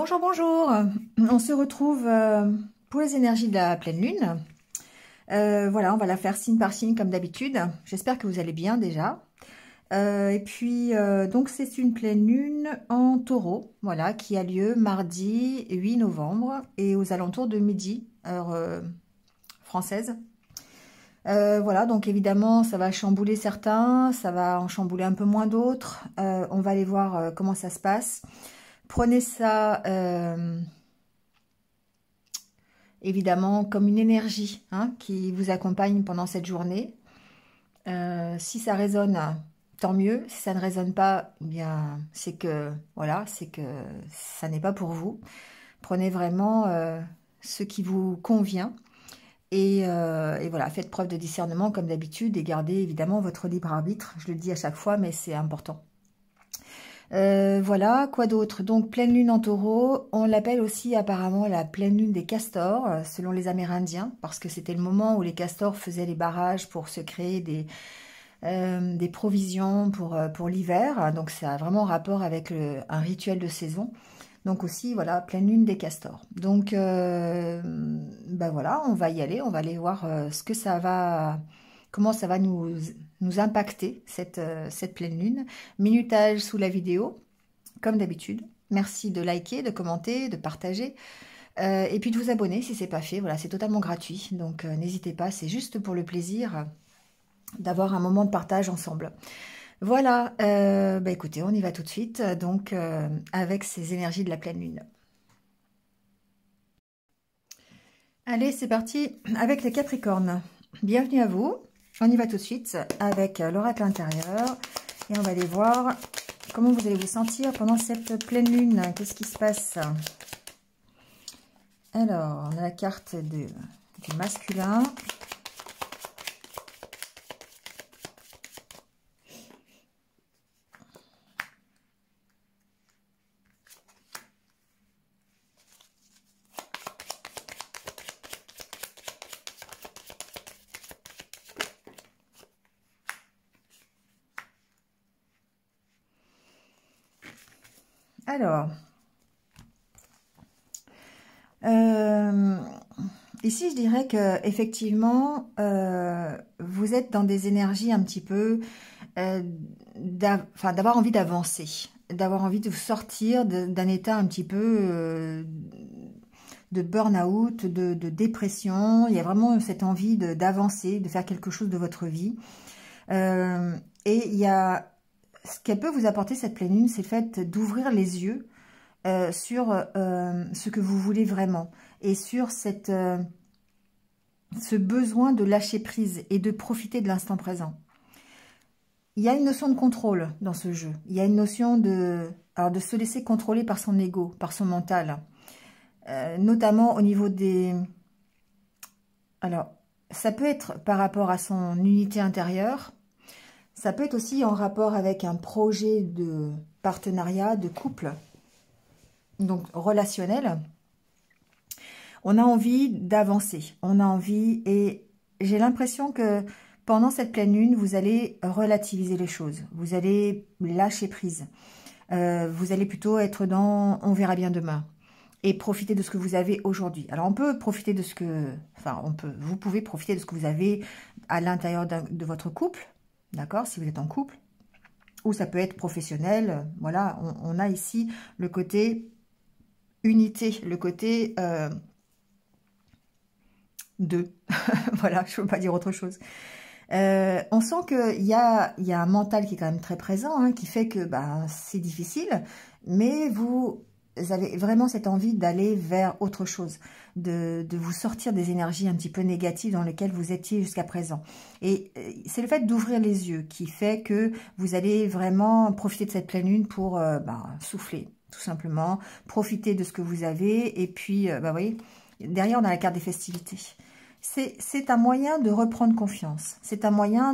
Bonjour, bonjour. On se retrouve pour les énergies de la pleine lune. Voilà, on va la faire signe par signe comme d'habitude. J'espère que vous allez bien déjà. Et puis, donc c'est une pleine lune en taureau, voilà, qui a lieu mardi 8 novembre et aux alentours de midi, heure française. Voilà, donc évidemment, ça va chambouler certains, ça va en chambouler un peu moins d'autres. On va aller voir comment ça se passe. Prenez ça évidemment comme une énergie qui vous accompagne pendant cette journée. Si ça résonne, tant mieux. Si ça ne résonne pas, eh bien c'est que voilà, c'est que ça n'est pas pour vous. Prenez vraiment ce qui vous convient et voilà, faites preuve de discernement comme d'habitude et gardez évidemment votre libre arbitre. Je le dis à chaque fois, mais c'est important. Voilà, quoi d'autre? Donc, pleine lune en taureau, on l'appelle aussi apparemment la pleine lune des castors, selon les Amérindiens, parce que c'était le moment où les castors faisaient les barrages pour se créer des provisions pour l'hiver. Donc, ça a vraiment rapport avec un rituel de saison. Donc aussi, voilà, pleine lune des castors. Donc, ben voilà, on va y aller, on va aller voir ce que ça va... Comment ça va nous impacter, cette pleine lune. Minutage sous la vidéo, comme d'habitude. Merci de liker, de commenter, de partager. Et puis de vous abonner si ce n'est pas fait. Voilà, c'est totalement gratuit. Donc n'hésitez pas, c'est juste pour le plaisir d'avoir un moment de partage ensemble. Voilà, bah écoutez, on y va tout de suite. Donc avec ces énergies de la pleine lune. Allez, c'est parti avec les Capricornes. Bienvenue à vous. On y va tout de suite avec l'oracle intérieur et on va aller voir comment vous allez vous sentir pendant cette pleine lune. Qu'est-ce qui se passe? Alors, on a la carte du masculin. Alors, ici, je dirais que effectivement, vous êtes dans des énergies un petit peu, d'avoir envie d'avancer, d'avoir envie de sortir d'un état un petit peu de burn-out, de dépression. Il y a vraiment cette envie d'avancer, de faire quelque chose de votre vie. Et il y a ce qu'elle peut vous apporter, cette pleine lune, c'est le fait d'ouvrir les yeux sur ce que vous voulez vraiment et sur ce besoin de lâcher prise et de profiter de l'instant présent. Il y a une notion de contrôle dans ce jeu. Il y a une notion de se laisser contrôler par son ego, par son mental. Notamment au niveau des... Alors, ça peut être par rapport à son unité intérieure. Ça peut être aussi en rapport avec un projet de partenariat, de couple, donc relationnel. On a envie d'avancer, on a envie, et j'ai l'impression que pendant cette pleine lune, vous allez relativiser les choses, vous allez lâcher prise, vous allez plutôt être dans « on verra bien demain » et profiter de ce que vous avez aujourd'hui. Alors on peut profiter de ce que, vous pouvez profiter de ce que vous avez à l'intérieur de votre couple, d'accord, si vous êtes en couple, ou ça peut être professionnel. Voilà, on a ici le côté unité, le côté deux. Voilà, je ne peux pas dire autre chose. On sent qu'il y a un mental qui est quand même très présent, qui fait que c'est difficile, mais vous avez vraiment cette envie d'aller vers autre chose, de vous sortir des énergies un petit peu négatives dans lesquelles vous étiez jusqu'à présent. Et c'est le fait d'ouvrir les yeux qui fait que vous allez vraiment profiter de cette pleine lune pour souffler, tout simplement, profiter de ce que vous avez. Et puis, vous voyez, derrière, on a la carte des festivités. C'est un moyen de reprendre confiance. C'est un moyen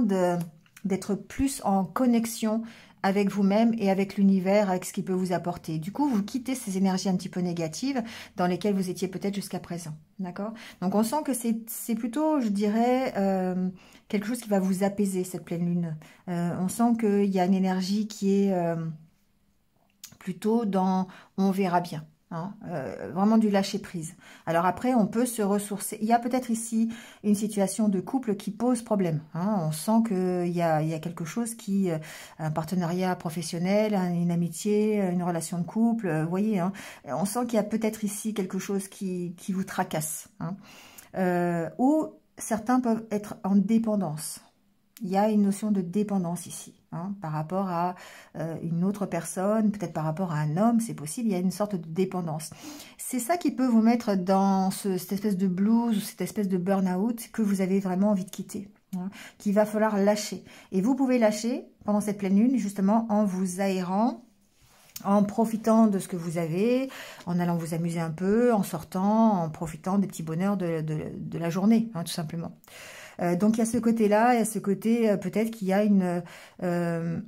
d'être plus en connexion avec vous-même et avec l'univers, avec ce qu'il peut vous apporter. Du coup, vous quittez ces énergies un petit peu négatives dans lesquelles vous étiez peut-être jusqu'à présent. D'accord? Donc, on sent que c'est plutôt, je dirais, quelque chose qui va vous apaiser, cette pleine lune. On sent qu'il y a une énergie qui est plutôt dans « on verra bien ». hein, vraiment du lâcher prise. Alors après, on peut se ressourcer. Il y a peut-être ici une situation de couple qui pose problème, hein. On sent qu'il y a quelque chose qui, un partenariat professionnel, une amitié, une relation de couple, vous voyez, hein, on sent qu'il y a peut-être ici quelque chose qui vous tracasse, hein, ou certains peuvent être en dépendance. Il y a une notion de dépendance ici, hein, par rapport à une autre personne, peut-être par rapport à un homme, c'est possible, il y a une sorte de dépendance. C'est ça qui peut vous mettre dans cette espèce de blues ou cette espèce de burn-out que vous avez vraiment envie de quitter, hein, qu'il va falloir lâcher. Et vous pouvez lâcher pendant cette pleine lune, justement, en vous aérant, en profitant de ce que vous avez, en allant vous amuser un peu, en sortant, en profitant des petits bonheurs de la journée, hein, tout simplement. Donc il y a ce côté-là, il y a ce côté peut-être qu'il y a une... il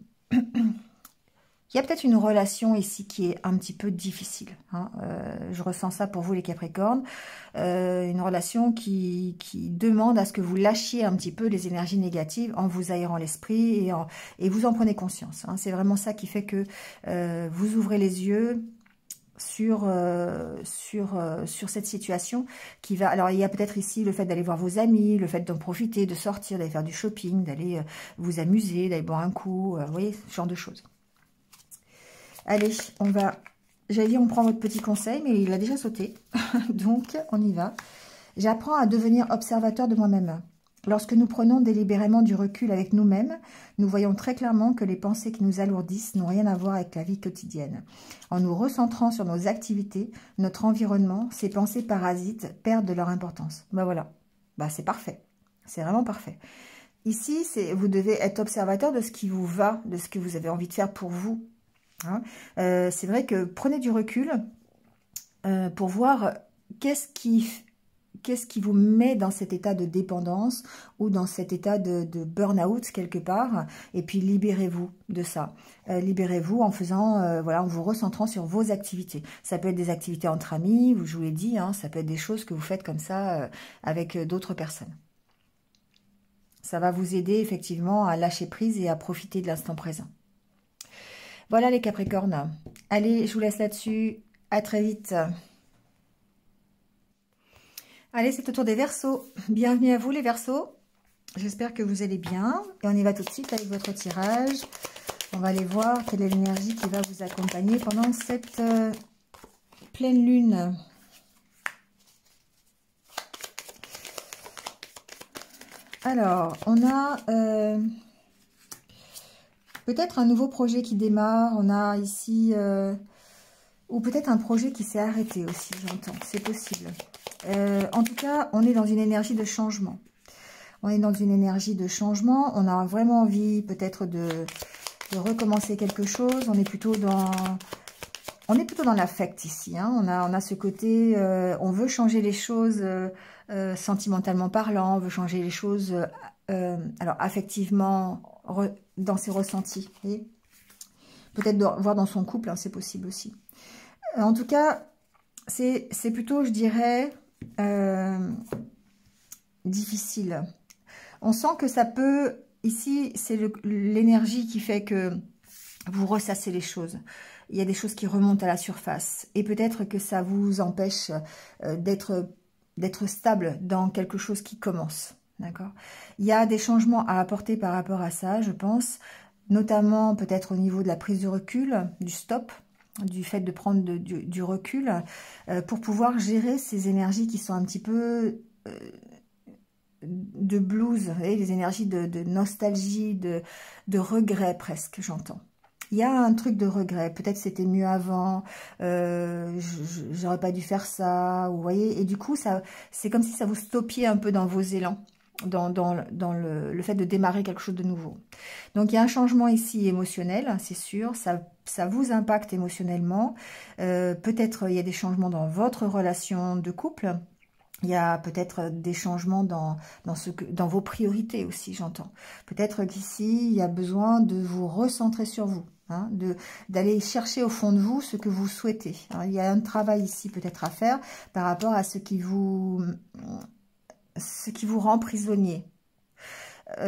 y a peut-être une relation ici qui est un petit peu difficile, hein. Je ressens ça pour vous les Capricornes. Une relation qui demande à ce que vous lâchiez un petit peu les énergies négatives en vous aérant l'esprit et vous en prenez conscience, hein. C'est vraiment ça qui fait que vous ouvrez les yeux sur cette situation qui va... Alors, il y a peut-être ici le fait d'aller voir vos amis, le fait d'en profiter, de sortir, d'aller faire du shopping, d'aller vous amuser, d'aller boire un coup, vous voyez, ce genre de choses. Allez, on va... J'allais dire, on prend votre petit conseil, mais il a déjà sauté. Donc, on y va. J'apprends à devenir observateur de moi-même. Lorsque nous prenons délibérément du recul avec nous-mêmes, nous voyons très clairement que les pensées qui nous alourdissent n'ont rien à voir avec la vie quotidienne. En nous recentrant sur nos activités, notre environnement, ces pensées parasites perdent de leur importance. Ben voilà, ben c'est parfait, c'est vraiment parfait. Ici, vous devez être observateur de ce qui vous va, de ce que vous avez envie de faire pour vous, hein. C'est vrai que prenez du recul pour voir qu'est-ce qui vous met dans cet état de dépendance ou dans cet état de burn-out quelque part, et puis libérez-vous de ça. Libérez-vous en faisant, voilà, en vous recentrant sur vos activités. Ça peut être des activités entre amis, je vous l'ai dit, hein, ça peut être des choses que vous faites comme ça avec d'autres personnes. Ça va vous aider effectivement à lâcher prise et à profiter de l'instant présent. Voilà les Capricornes. Allez, je vous laisse là-dessus. À très vite. Allez, c'est au tour des Verseaux. Bienvenue à vous les Verseaux. J'espère que vous allez bien. Et on y va tout de suite avec votre tirage. On va aller voir quelle est l'énergie qui va vous accompagner pendant cette pleine lune. Alors, on a peut-être un nouveau projet qui démarre. On a ici... ou peut-être un projet qui s'est arrêté aussi, j'entends. C'est possible. En tout cas, on est dans une énergie de changement. On est dans une énergie de changement. On a vraiment envie peut-être de recommencer quelque chose. On est plutôt dans l'affect ici, hein. On a ce côté, on veut changer les choses sentimentalement parlant. On veut changer les choses, alors affectivement, dans ses ressentis. Peut-être voir dans son couple, hein, c'est possible aussi. En tout cas, c'est plutôt, je dirais... difficile. On sent que ça peut, ici, c'est l'énergie qui fait que vous ressassez les choses. Il y a des choses qui remontent à la surface. Et peut-être que ça vous empêche d'être stable dans quelque chose qui commence. D'accord ? Il y a des changements à apporter par rapport à ça, je pense. Notamment peut-être au niveau de la prise de recul, du stop, du fait de prendre du recul pour pouvoir gérer ces énergies qui sont un petit peu de blues, vous voyez, les énergies de nostalgie, de regret presque, j'entends. Il y a un truc de regret, peut-être c'était mieux avant, j'aurais pas dû faire ça, vous voyez, et du coup, c'est comme si ça vous stoppiez un peu dans vos élans, dans le fait de démarrer quelque chose de nouveau. Donc, il y a un changement ici émotionnel, c'est sûr, ça vous impacte émotionnellement. Peut-être il y a des changements dans votre relation de couple. Il y a peut-être des changements dans vos priorités aussi, j'entends. Peut-être qu'ici, il y a besoin de vous recentrer sur vous, hein, d'aller chercher au fond de vous ce que vous souhaitez, hein. Il y a un travail ici peut-être à faire par rapport à ce qui vous rend prisonnier. Pour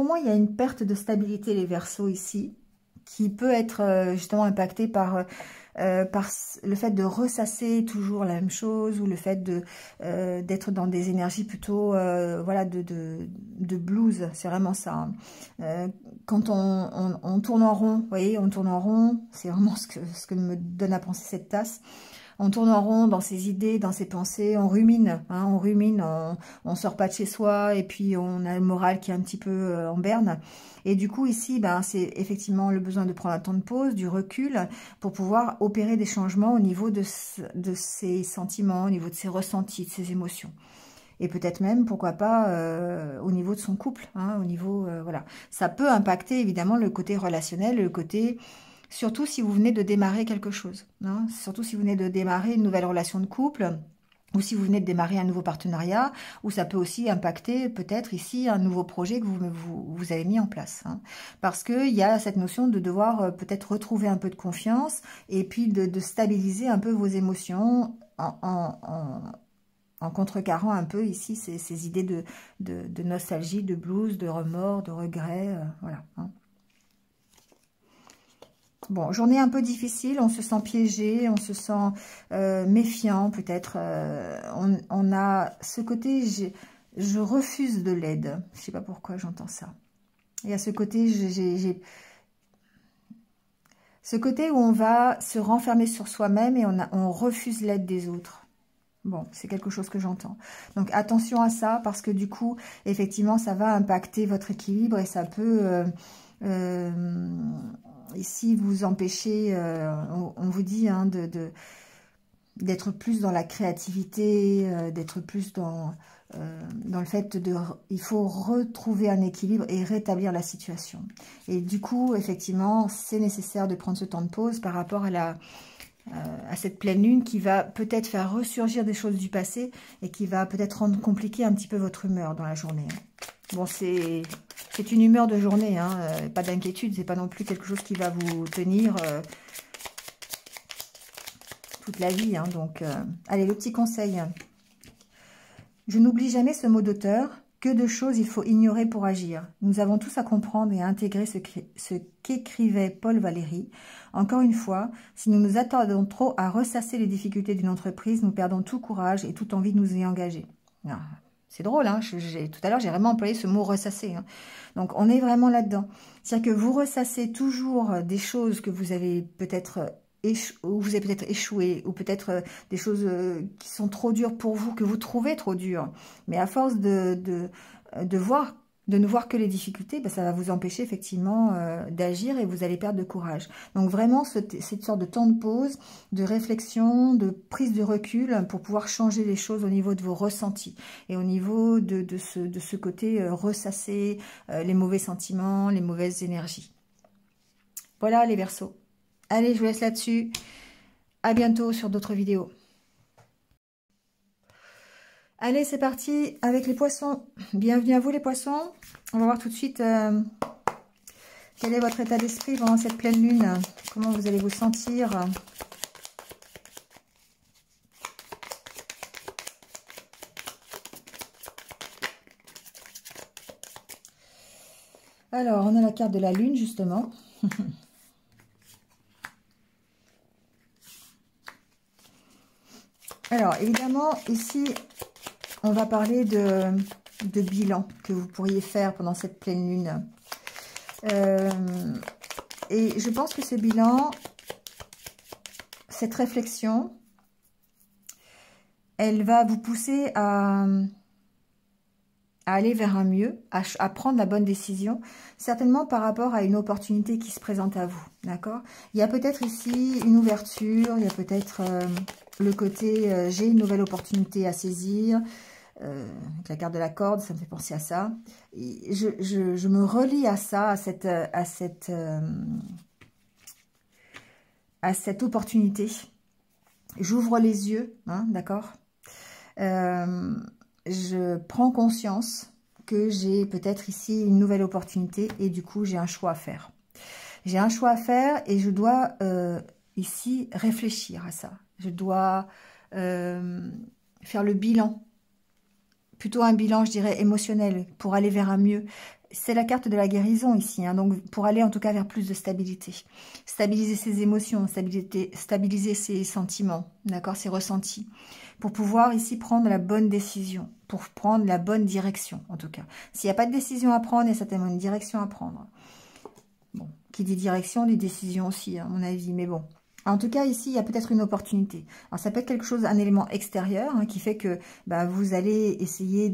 moi, il y a une perte de stabilité, les Verseaux, ici. qui peut être justement impacté par le fait de ressasser toujours la même chose, ou le fait de d'être dans des énergies plutôt voilà, de blues. C'est vraiment ça, hein. Quand on tourne en rond, vous voyez, on tourne en rond, c'est vraiment ce que me donne à penser cette tasse. On tourne en rond dans ses idées, dans ses pensées, on rumine, hein, on sort pas de chez soi, et puis on a le moral qui est un petit peu en berne. Et du coup, ici, ben, c'est effectivement le besoin de prendre un temps de pause, du recul, pour pouvoir opérer des changements au niveau de ses sentiments, au niveau de ses ressentis, de ses émotions. Et peut-être même, pourquoi pas, au niveau de son couple, hein, au niveau, voilà. Ça peut impacter, évidemment, le côté relationnel, le côté... Surtout si vous venez de démarrer quelque chose, hein. Surtout si vous venez de démarrer une nouvelle relation de couple, ou si vous venez de démarrer un nouveau partenariat, ou ça peut aussi impacter peut-être ici un nouveau projet que vous avez mis en place, hein. Parce qu'il y a cette notion de devoir peut-être retrouver un peu de confiance, et puis de stabiliser un peu vos émotions en contrecarrant un peu ici ces idées de nostalgie, de blues, de remords, de regrets, voilà, hein. Bon, journée un peu difficile, on se sent piégé, on se sent méfiant peut-être. On a ce côté, je refuse de l'aide. Je ne sais pas pourquoi j'entends ça. Il y a ce côté, ce côté où on va se renfermer sur soi-même et on refuse l'aide des autres. Bon, c'est quelque chose que j'entends. Donc attention à ça, parce que du coup, effectivement, ça va impacter votre équilibre et ça peut... ici, vous empêcher, on vous dit, hein, d'être plus dans la créativité, d'être plus dans le fait il faut retrouver un équilibre et rétablir la situation. Et du coup, effectivement, c'est nécessaire de prendre ce temps de pause par rapport à cette pleine lune qui va peut-être faire ressurgir des choses du passé et qui va peut-être rendre compliqué un petit peu votre humeur dans la journée. Bon, c'est une humeur de journée, hein, pas d'inquiétude, c'est pas non plus quelque chose qui va vous tenir toute la vie, hein, donc allez, le petit conseil. Je n'oublie jamais ce mot d'auteur. Que de choses il faut ignorer pour agir. Nous avons tous à comprendre et à intégrer ce qu'écrivait Paul Valéry. Encore une fois, si nous nous attardons trop à ressasser les difficultés d'une entreprise, nous perdons tout courage et toute envie de nous y engager. C'est drôle, hein, tout à l'heure j'ai vraiment employé ce mot ressasser, hein. Donc on est vraiment là-dedans. C'est-à-dire que vous ressassez toujours des choses que vous avez peut-être échoué, ou peut-être des choses qui sont trop dures pour vous, que vous trouvez trop dures. Mais à force de ne voir que les difficultés, ben, ça va vous empêcher effectivement d'agir et vous allez perdre de courage. Donc vraiment cette sorte de temps de pause, de réflexion, de prise de recul pour pouvoir changer les choses au niveau de vos ressentis et au niveau de ce côté ressasser les mauvais sentiments, les mauvaises énergies. Voilà les Verseaux. Allez, je vous laisse là-dessus. À bientôt sur d'autres vidéos. Allez, c'est parti avec les poissons. Bienvenue à vous les poissons. On va voir tout de suite quel est votre état d'esprit pendant cette pleine lune. Comment vous allez vous sentir. Alors, on a la carte de la lune justement. Alors, évidemment, ici, on va parler de bilan que vous pourriez faire pendant cette pleine lune. Et je pense que ce bilan, cette réflexion, elle va vous pousser à aller vers un mieux, à prendre la bonne décision, certainement par rapport à une opportunité qui se présente à vous, d'accord? Il y a peut-être ici une ouverture, il y a peut-être le côté j'ai une nouvelle opportunité à saisir, avec la carte de la corde, ça me fait penser à ça. Et je me relie à ça, à cette opportunité. J'ouvre les yeux, hein, d'accord? Je prends conscience que j'ai peut-être ici une nouvelle opportunité et du coup, j'ai un choix à faire. J'ai un choix à faire et je dois ici réfléchir à ça. Je dois faire le bilan. Plutôt un bilan, je dirais, émotionnel pour aller vers un mieux. C'est la carte de la guérison ici, hein, donc pour aller en tout cas vers plus de stabilité. Stabiliser ses émotions, stabiliser ses sentiments, d'accord, ses ressentis. Pour pouvoir ici prendre la bonne décision, pour prendre la bonne direction en tout cas. S'il n'y a pas de décision à prendre, il y a certainement une direction à prendre. Bon, qui dit direction, dit décision aussi, à mon avis, mais bon. En tout cas, ici, il y a peut-être une opportunité. Alors, ça peut être quelque chose, un élément extérieur, hein, qui fait que bah, vous allez essayer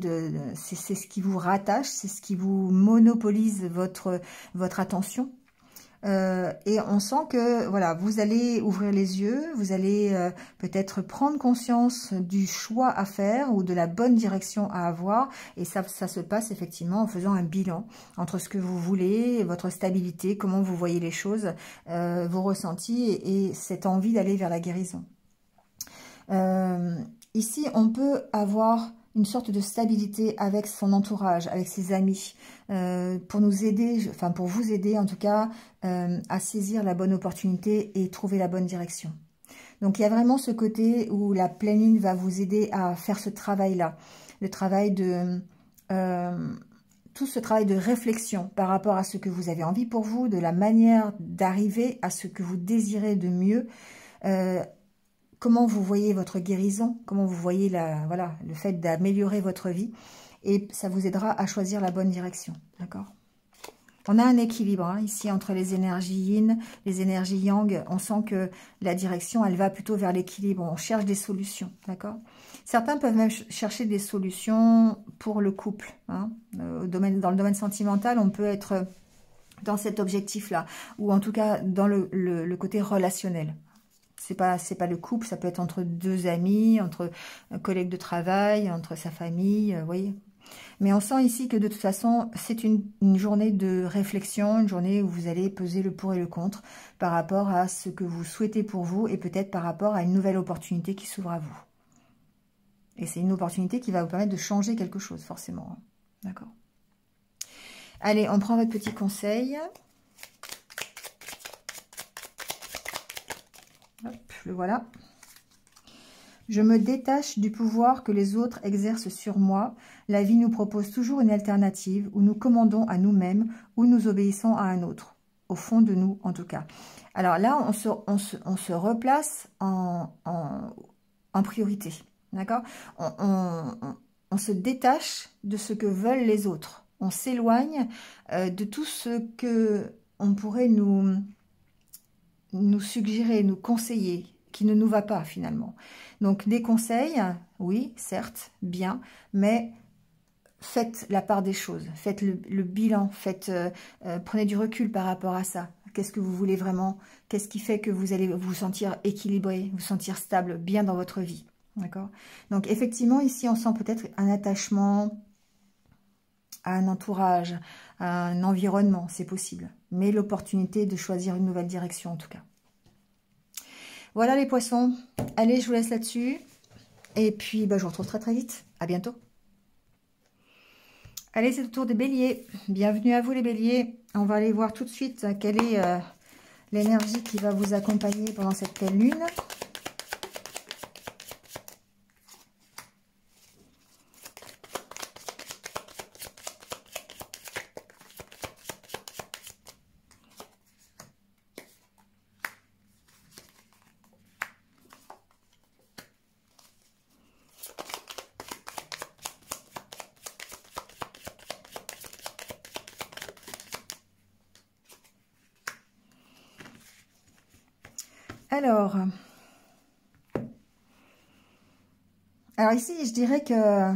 c'est ce qui vous rattache, c'est ce qui vous monopolise votre attention. Et on sent que voilà, vous allez ouvrir les yeux, vous allez peut-être prendre conscience du choix à faire ou de la bonne direction à avoir. Et ça se passe effectivement en faisant un bilan entre ce que vous voulez, votre stabilité, comment vous voyez les choses, vos ressentis et cette envie d'aller vers la guérison. Ici, on peut avoir une sorte de stabilité avec son entourage, avec ses amis, pour nous aider, enfin pour vous aider en tout cas, à saisir la bonne opportunité et trouver la bonne direction. Donc il y a vraiment ce côté où la pleine lune va vous aider à faire ce travail-là, le travail de... tout ce travail de réflexion par rapport à ce que vous avez envie pour vous, de la manière d'arriver à ce que vous désirez de mieux, comment vous voyez votre guérison, comment vous voyez voilà, le fait d'améliorer votre vie. Et ça vous aidera à choisir la bonne direction. D'accord ? On a un équilibre hein, ici entre les énergies yin, les énergies yang. On sent que la direction, elle va plutôt vers l'équilibre. On cherche des solutions. D'accord ? Certains peuvent même chercher des solutions pour le couple. Hein. Dans le domaine sentimental, on peut être dans cet objectif-là. Ou en tout cas, dans le côté relationnel. C'est pas le couple, ça peut être entre deux amis, entre un collègue de travail, entre sa famille, vous voyez. Mais on sent ici que de toute façon, c'est une journée de réflexion, une journée où vous allez peser le pour et le contre par rapport à ce que vous souhaitez pour vous et peut-être par rapport à une nouvelle opportunité qui s'ouvre à vous. Et c'est une opportunité qui va vous permettre de changer quelque chose, forcément. D'accord ? Allez, on prend votre petit conseil. Hop, le voilà. Je me détache du pouvoir que les autres exercent sur moi. La vie nous propose toujours une alternative où nous commandons à nous-mêmes ou nous obéissons à un autre. Au fond de nous, en tout cas. Alors là, on se replace en priorité. D'accord ? On se détache de ce que veulent les autres. On s'éloigne de tout ce que on pourrait nous suggérer, nous conseiller, qui ne nous va pas finalement. Donc des conseils, oui, certes, bien, mais faites la part des choses, faites le bilan, prenez du recul par rapport à ça. Qu'est-ce que vous voulez vraiment? Qu'est-ce qui fait que vous allez vous sentir équilibré, vous sentir stable, bien dans votre vie? D'accord? Donc effectivement, ici, on sent peut-être un attachement à un entourage, à un environnement, c'est possible. Mais l'opportunité de choisir une nouvelle direction en tout cas. Voilà les poissons. Allez, je vous laisse là-dessus. Et puis, je vous retrouve très très vite. À bientôt. Allez, c'est le tour des béliers. Bienvenue à vous les béliers. On va aller voir tout de suite quelle est l'énergie qui va vous accompagner pendant cette pleine lune. Alors ici, je dirais que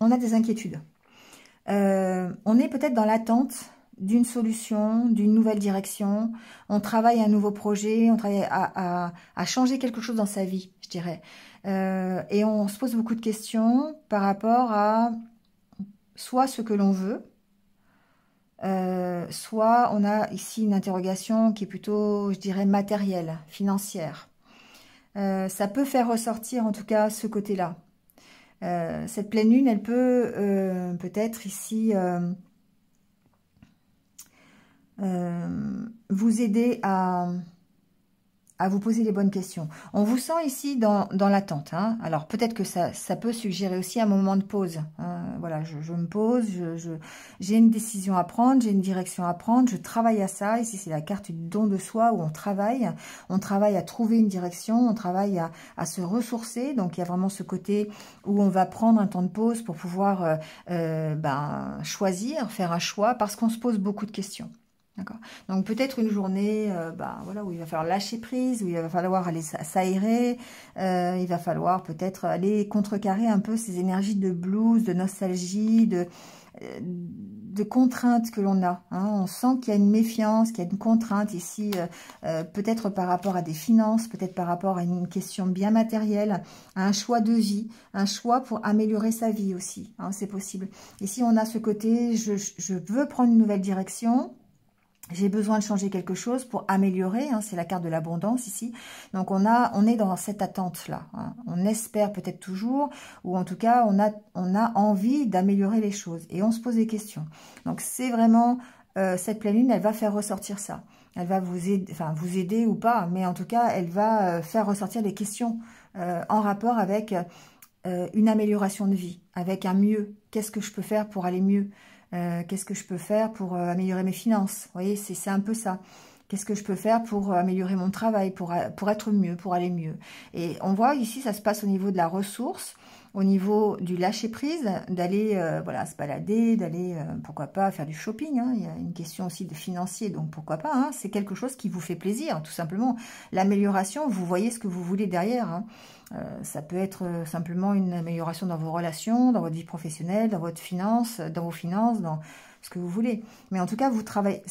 on a des inquiétudes. On est peut-être dans l'attente d'une solution, d'une nouvelle direction. On travaille à un nouveau projet, on travaille à changer quelque chose dans sa vie, je dirais. Et on se pose beaucoup de questions par rapport à soit ce que l'on veut, soit on a ici une interrogation qui est plutôt, je dirais, matérielle, financière. Ça peut faire ressortir en tout cas ce côté-là. Cette pleine lune, elle peut peut-être ici vous aider à à vous poser les bonnes questions. On vous sent ici dans l'attente. Hein. Alors peut-être que ça peut suggérer aussi un moment de pause. Hein. Voilà, je me pose, j'ai une décision à prendre, j'ai une direction à prendre, je travaille à ça. Ici c'est la carte du don de soi où on travaille à trouver une direction, on travaille à se ressourcer. Donc il y a vraiment ce côté où on va prendre un temps de pause pour pouvoir choisir, faire un choix, parce qu'on se pose beaucoup de questions. D'accord. Donc peut-être une journée voilà, où il va falloir lâcher prise, où il va falloir aller s'aérer, il va falloir peut-être aller contrecarrer un peu ces énergies de blues, de nostalgie, de contraintes que l'on a. Hein. On sent qu'il y a une méfiance, qu'il y a une contrainte ici, peut-être par rapport à des finances, peut-être par rapport à une question bien matérielle, à un choix de vie, un choix pour améliorer sa vie aussi. Hein, c'est possible. Ici, on a ce côté, je veux prendre une nouvelle direction. J'ai besoin de changer quelque chose pour améliorer, hein, c'est la carte de l'abondance ici. Donc on est dans cette attente-là. Hein. On espère peut-être toujours, ou en tout cas on a envie d'améliorer les choses. Et on se pose des questions. Donc c'est vraiment, cette pleine lune, elle va faire ressortir ça. Elle va vous aider, enfin vous aider ou pas, mais en tout cas elle va faire ressortir des questions en rapport avec une amélioration de vie, avec un mieux. Qu'est-ce que je peux faire pour aller mieux ? Qu'est-ce que je peux faire pour améliorer mes finances? Vous voyez, c'est un peu ça. Qu'est-ce que je peux faire pour améliorer mon travail, pour être mieux, pour aller mieux? Et on voit ici, ça se passe au niveau de la ressource, au niveau du lâcher-prise, d'aller voilà, se balader, d'aller, pourquoi pas, faire du shopping. Hein. Il y a une question aussi de financier, donc pourquoi pas. Hein. C'est quelque chose qui vous fait plaisir, tout simplement. L'amélioration, vous voyez ce que vous voulez derrière. Hein. Ça peut être simplement une amélioration dans vos relations, dans votre vie professionnelle, dans vos finances, dans ce que vous voulez. Mais en tout cas, vous travaillez,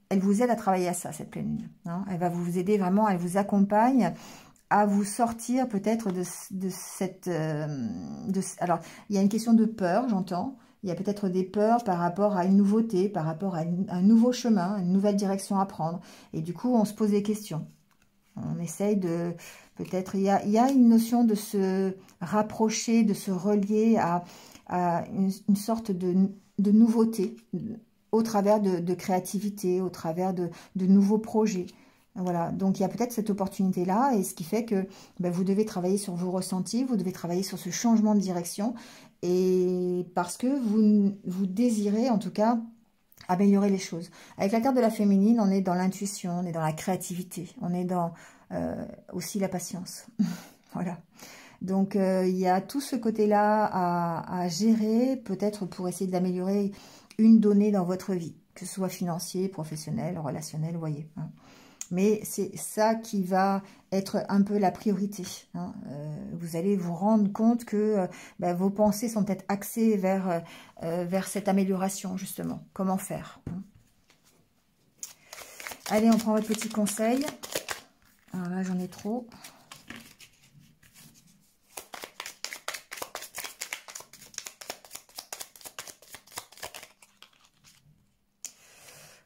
elle vous aide à travailler à ça, cette pleine lune. Hein. Elle va vous aider vraiment, elle vous accompagne à vous sortir peut-être de cette... alors, il y a une question de peur, j'entends. Il y a peut-être des peurs par rapport à une nouveauté, par rapport à un nouveau chemin, une nouvelle direction à prendre. Et du coup, on se pose des questions. On essaye de... Peut-être, il y a une notion de se rapprocher, de se relier à une sorte de nouveauté au travers de créativité, au travers de nouveaux projets. Voilà, donc il y a peut-être cette opportunité-là, et ce qui fait que vous devez travailler sur vos ressentis, vous devez travailler sur ce changement de direction, et parce que vous désirez en tout cas améliorer les choses. Avec la carte de la féminine, on est dans l'intuition, on est dans la créativité, on est dans aussi la patience. Voilà. Donc il y a tout ce côté-là à gérer, peut-être pour essayer d'améliorer une donnée dans votre vie, que ce soit financier, professionnel, relationnel, vous voyez. Hein. Mais c'est ça qui va être un peu la priorité. Hein. Vous allez vous rendre compte que vos pensées sont peut-être axées vers cette amélioration, justement. Comment faire, hein. Allez, on prend votre petit conseil. Alors là, j'en ai trop.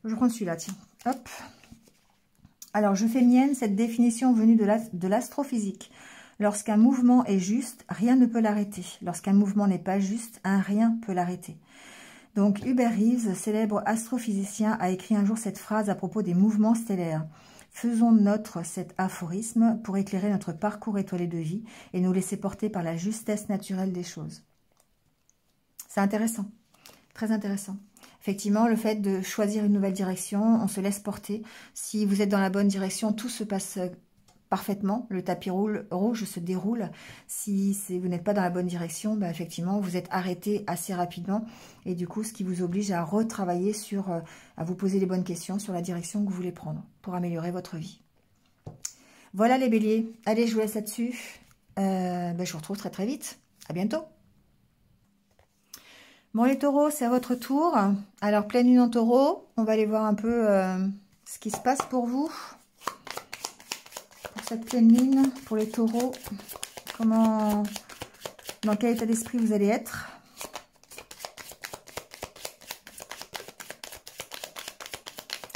Je prends celui-là, tiens. Hop. Alors, je fais mienne cette définition venue de l'astrophysique. Lorsqu'un mouvement est juste, rien ne peut l'arrêter. Lorsqu'un mouvement n'est pas juste, un rien peut l'arrêter. Donc, Hubert Reeves, célèbre astrophysicien, a écrit un jour cette phrase à propos des mouvements stellaires. Faisons nôtre cet aphorisme pour éclairer notre parcours étoilé de vie et nous laisser porter par la justesse naturelle des choses. C'est intéressant, très intéressant. Effectivement, le fait de choisir une nouvelle direction, on se laisse porter. Si vous êtes dans la bonne direction, tout se passe parfaitement. Le tapis rouge se déroule. Si vous n'êtes pas dans la bonne direction, effectivement, vous êtes arrêté assez rapidement. Et du coup, ce qui vous oblige à retravailler à vous poser les bonnes questions sur la direction que vous voulez prendre pour améliorer votre vie. Voilà les béliers. Allez, je vous laisse là-dessus. Je vous retrouve très très vite. À bientôt. Bon les taureaux, c'est à votre tour. Alors, pleine lune en taureau. On va aller voir un peu ce qui se passe pour vous. Pour cette pleine lune, pour les taureaux. Dans quel état d'esprit vous allez être.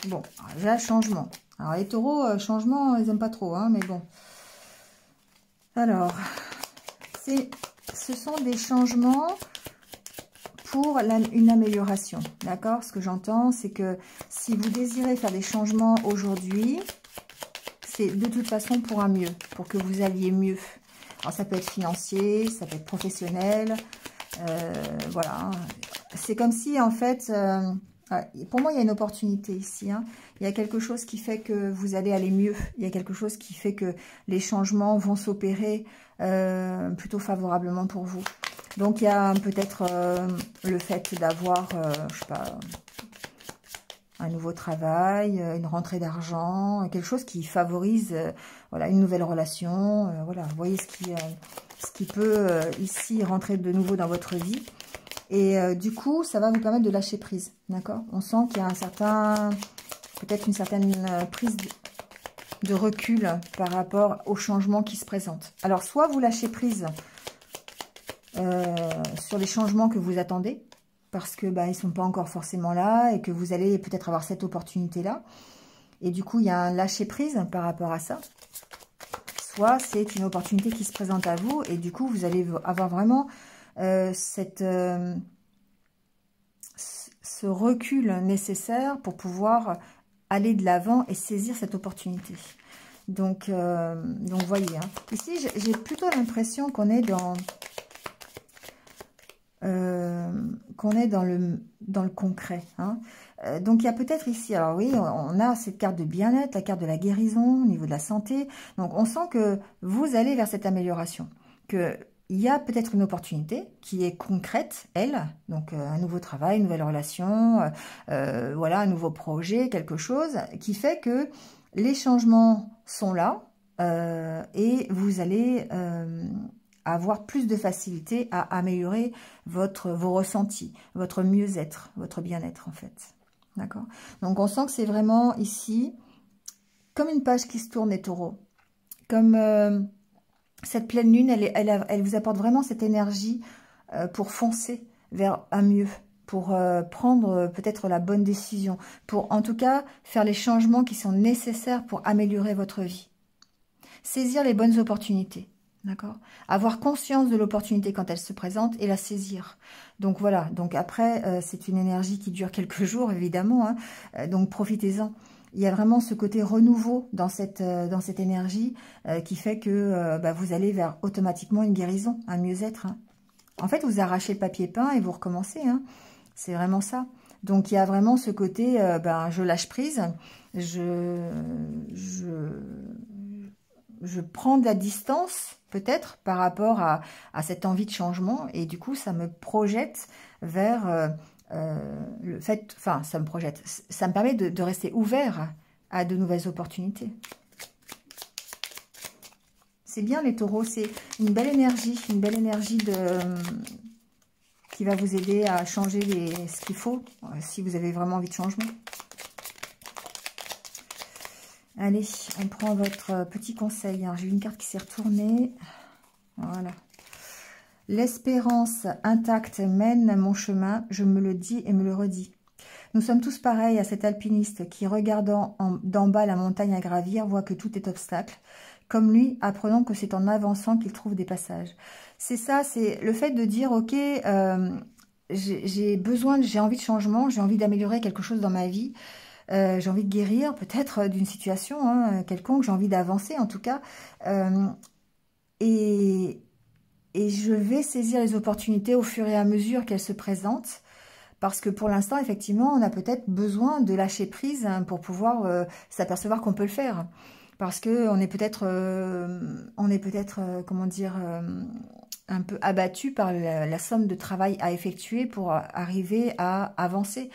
Bon, déjà, changement. Alors, les taureaux, changement, ils n'aiment pas trop, hein, mais bon. Alors, ce sont des changements pour une amélioration, d'accord? Ce que j'entends, c'est que si vous désirez faire des changements aujourd'hui, c'est de toute façon pour un mieux, pour que vous alliez mieux. Alors ça peut être financier, ça peut être professionnel, voilà. C'est comme si en fait, pour moi il y a une opportunité ici, hein. Il y a quelque chose qui fait que vous allez aller mieux, il y a quelque chose qui fait que les changements vont s'opérer plutôt favorablement pour vous. Donc il y a peut-être le fait d'avoir, je sais pas, un nouveau travail, une rentrée d'argent, quelque chose qui favorise voilà, une nouvelle relation. Voilà, vous voyez ce qui peut ici rentrer de nouveau dans votre vie. Et du coup, ça va vous permettre de lâcher prise. D'accord? On sent qu'il y a un certain, peut-être une certaine prise de recul par rapport aux changements qui se présentent. Alors, soit vous lâchez prise sur les changements que vous attendez, parce que ils ne sont pas encore forcément là et que vous allez peut-être avoir cette opportunité-là. Et du coup, il y a un lâcher-prise par rapport à ça. Soit c'est une opportunité qui se présente à vous et du coup, vous allez avoir vraiment ce recul nécessaire pour pouvoir aller de l'avant et saisir cette opportunité. Donc voyez, hein. Ici, j'ai plutôt l'impression qu'on est dans... dans le concret, hein. Donc il y a peut-être ici, alors oui, on a cette carte de bien-être, la carte de la guérison au niveau de la santé. Donc on sent que vous allez vers cette amélioration, que il y a peut-être une opportunité qui est concrète, elle, donc un nouveau travail, une nouvelle relation, voilà, un nouveau projet, quelque chose qui fait que les changements sont là et vous allez avoir plus de facilité à améliorer vos ressentis, votre mieux-être, votre bien-être en fait. D'accord? Donc on sent que c'est vraiment ici comme une page qui se tourne, les taureaux. Comme cette pleine lune, elle vous apporte vraiment cette énergie pour foncer vers un mieux, pour prendre peut-être la bonne décision, pour en tout cas faire les changements qui sont nécessaires pour améliorer votre vie. Saisir les bonnes opportunités. D'accord? Avoir conscience de l'opportunité quand elle se présente et la saisir. Donc voilà, donc après, c'est une énergie qui dure quelques jours, évidemment, hein, donc profitez-en. Il y a vraiment ce côté renouveau dans cette énergie qui fait que vous allez vers automatiquement une guérison, un mieux-être. Hein. En fait, vous arrachez le papier peint et vous recommencez. Hein. C'est vraiment ça. Donc, il y a vraiment ce côté, je lâche prise, je prends de la distance peut-être par rapport à cette envie de changement et du coup ça me projette vers le fait, enfin ça me projette, ça me permet de rester ouvert à de nouvelles opportunités. C'est bien les taureaux, c'est une belle énergie qui va vous aider à changer ce qu'il faut si vous avez vraiment envie de changement. Allez, on prend votre petit conseil. J'ai une carte qui s'est retournée. Voilà. L'espérance intacte mène mon chemin, je me le dis et me le redis. Nous sommes tous pareils à cet alpiniste qui, regardant d'en bas la montagne à gravir, voit que tout est obstacle. Comme lui, apprenons que c'est en avançant qu'il trouve des passages. C'est ça, c'est le fait de dire, ok, j'ai envie de changement, j'ai envie d'améliorer quelque chose dans ma vie. J'ai envie de guérir peut-être d'une situation quelconque, j'ai envie d'avancer en tout cas. Et je vais saisir les opportunités au fur et à mesure qu'elles se présentent. Parce que pour l'instant, effectivement, on a peut-être besoin de lâcher prise pour pouvoir s'apercevoir qu'on peut le faire. Parce qu'on est peut-être, comment dire, un peu abattu par la somme de travail à effectuer pour arriver à avancer.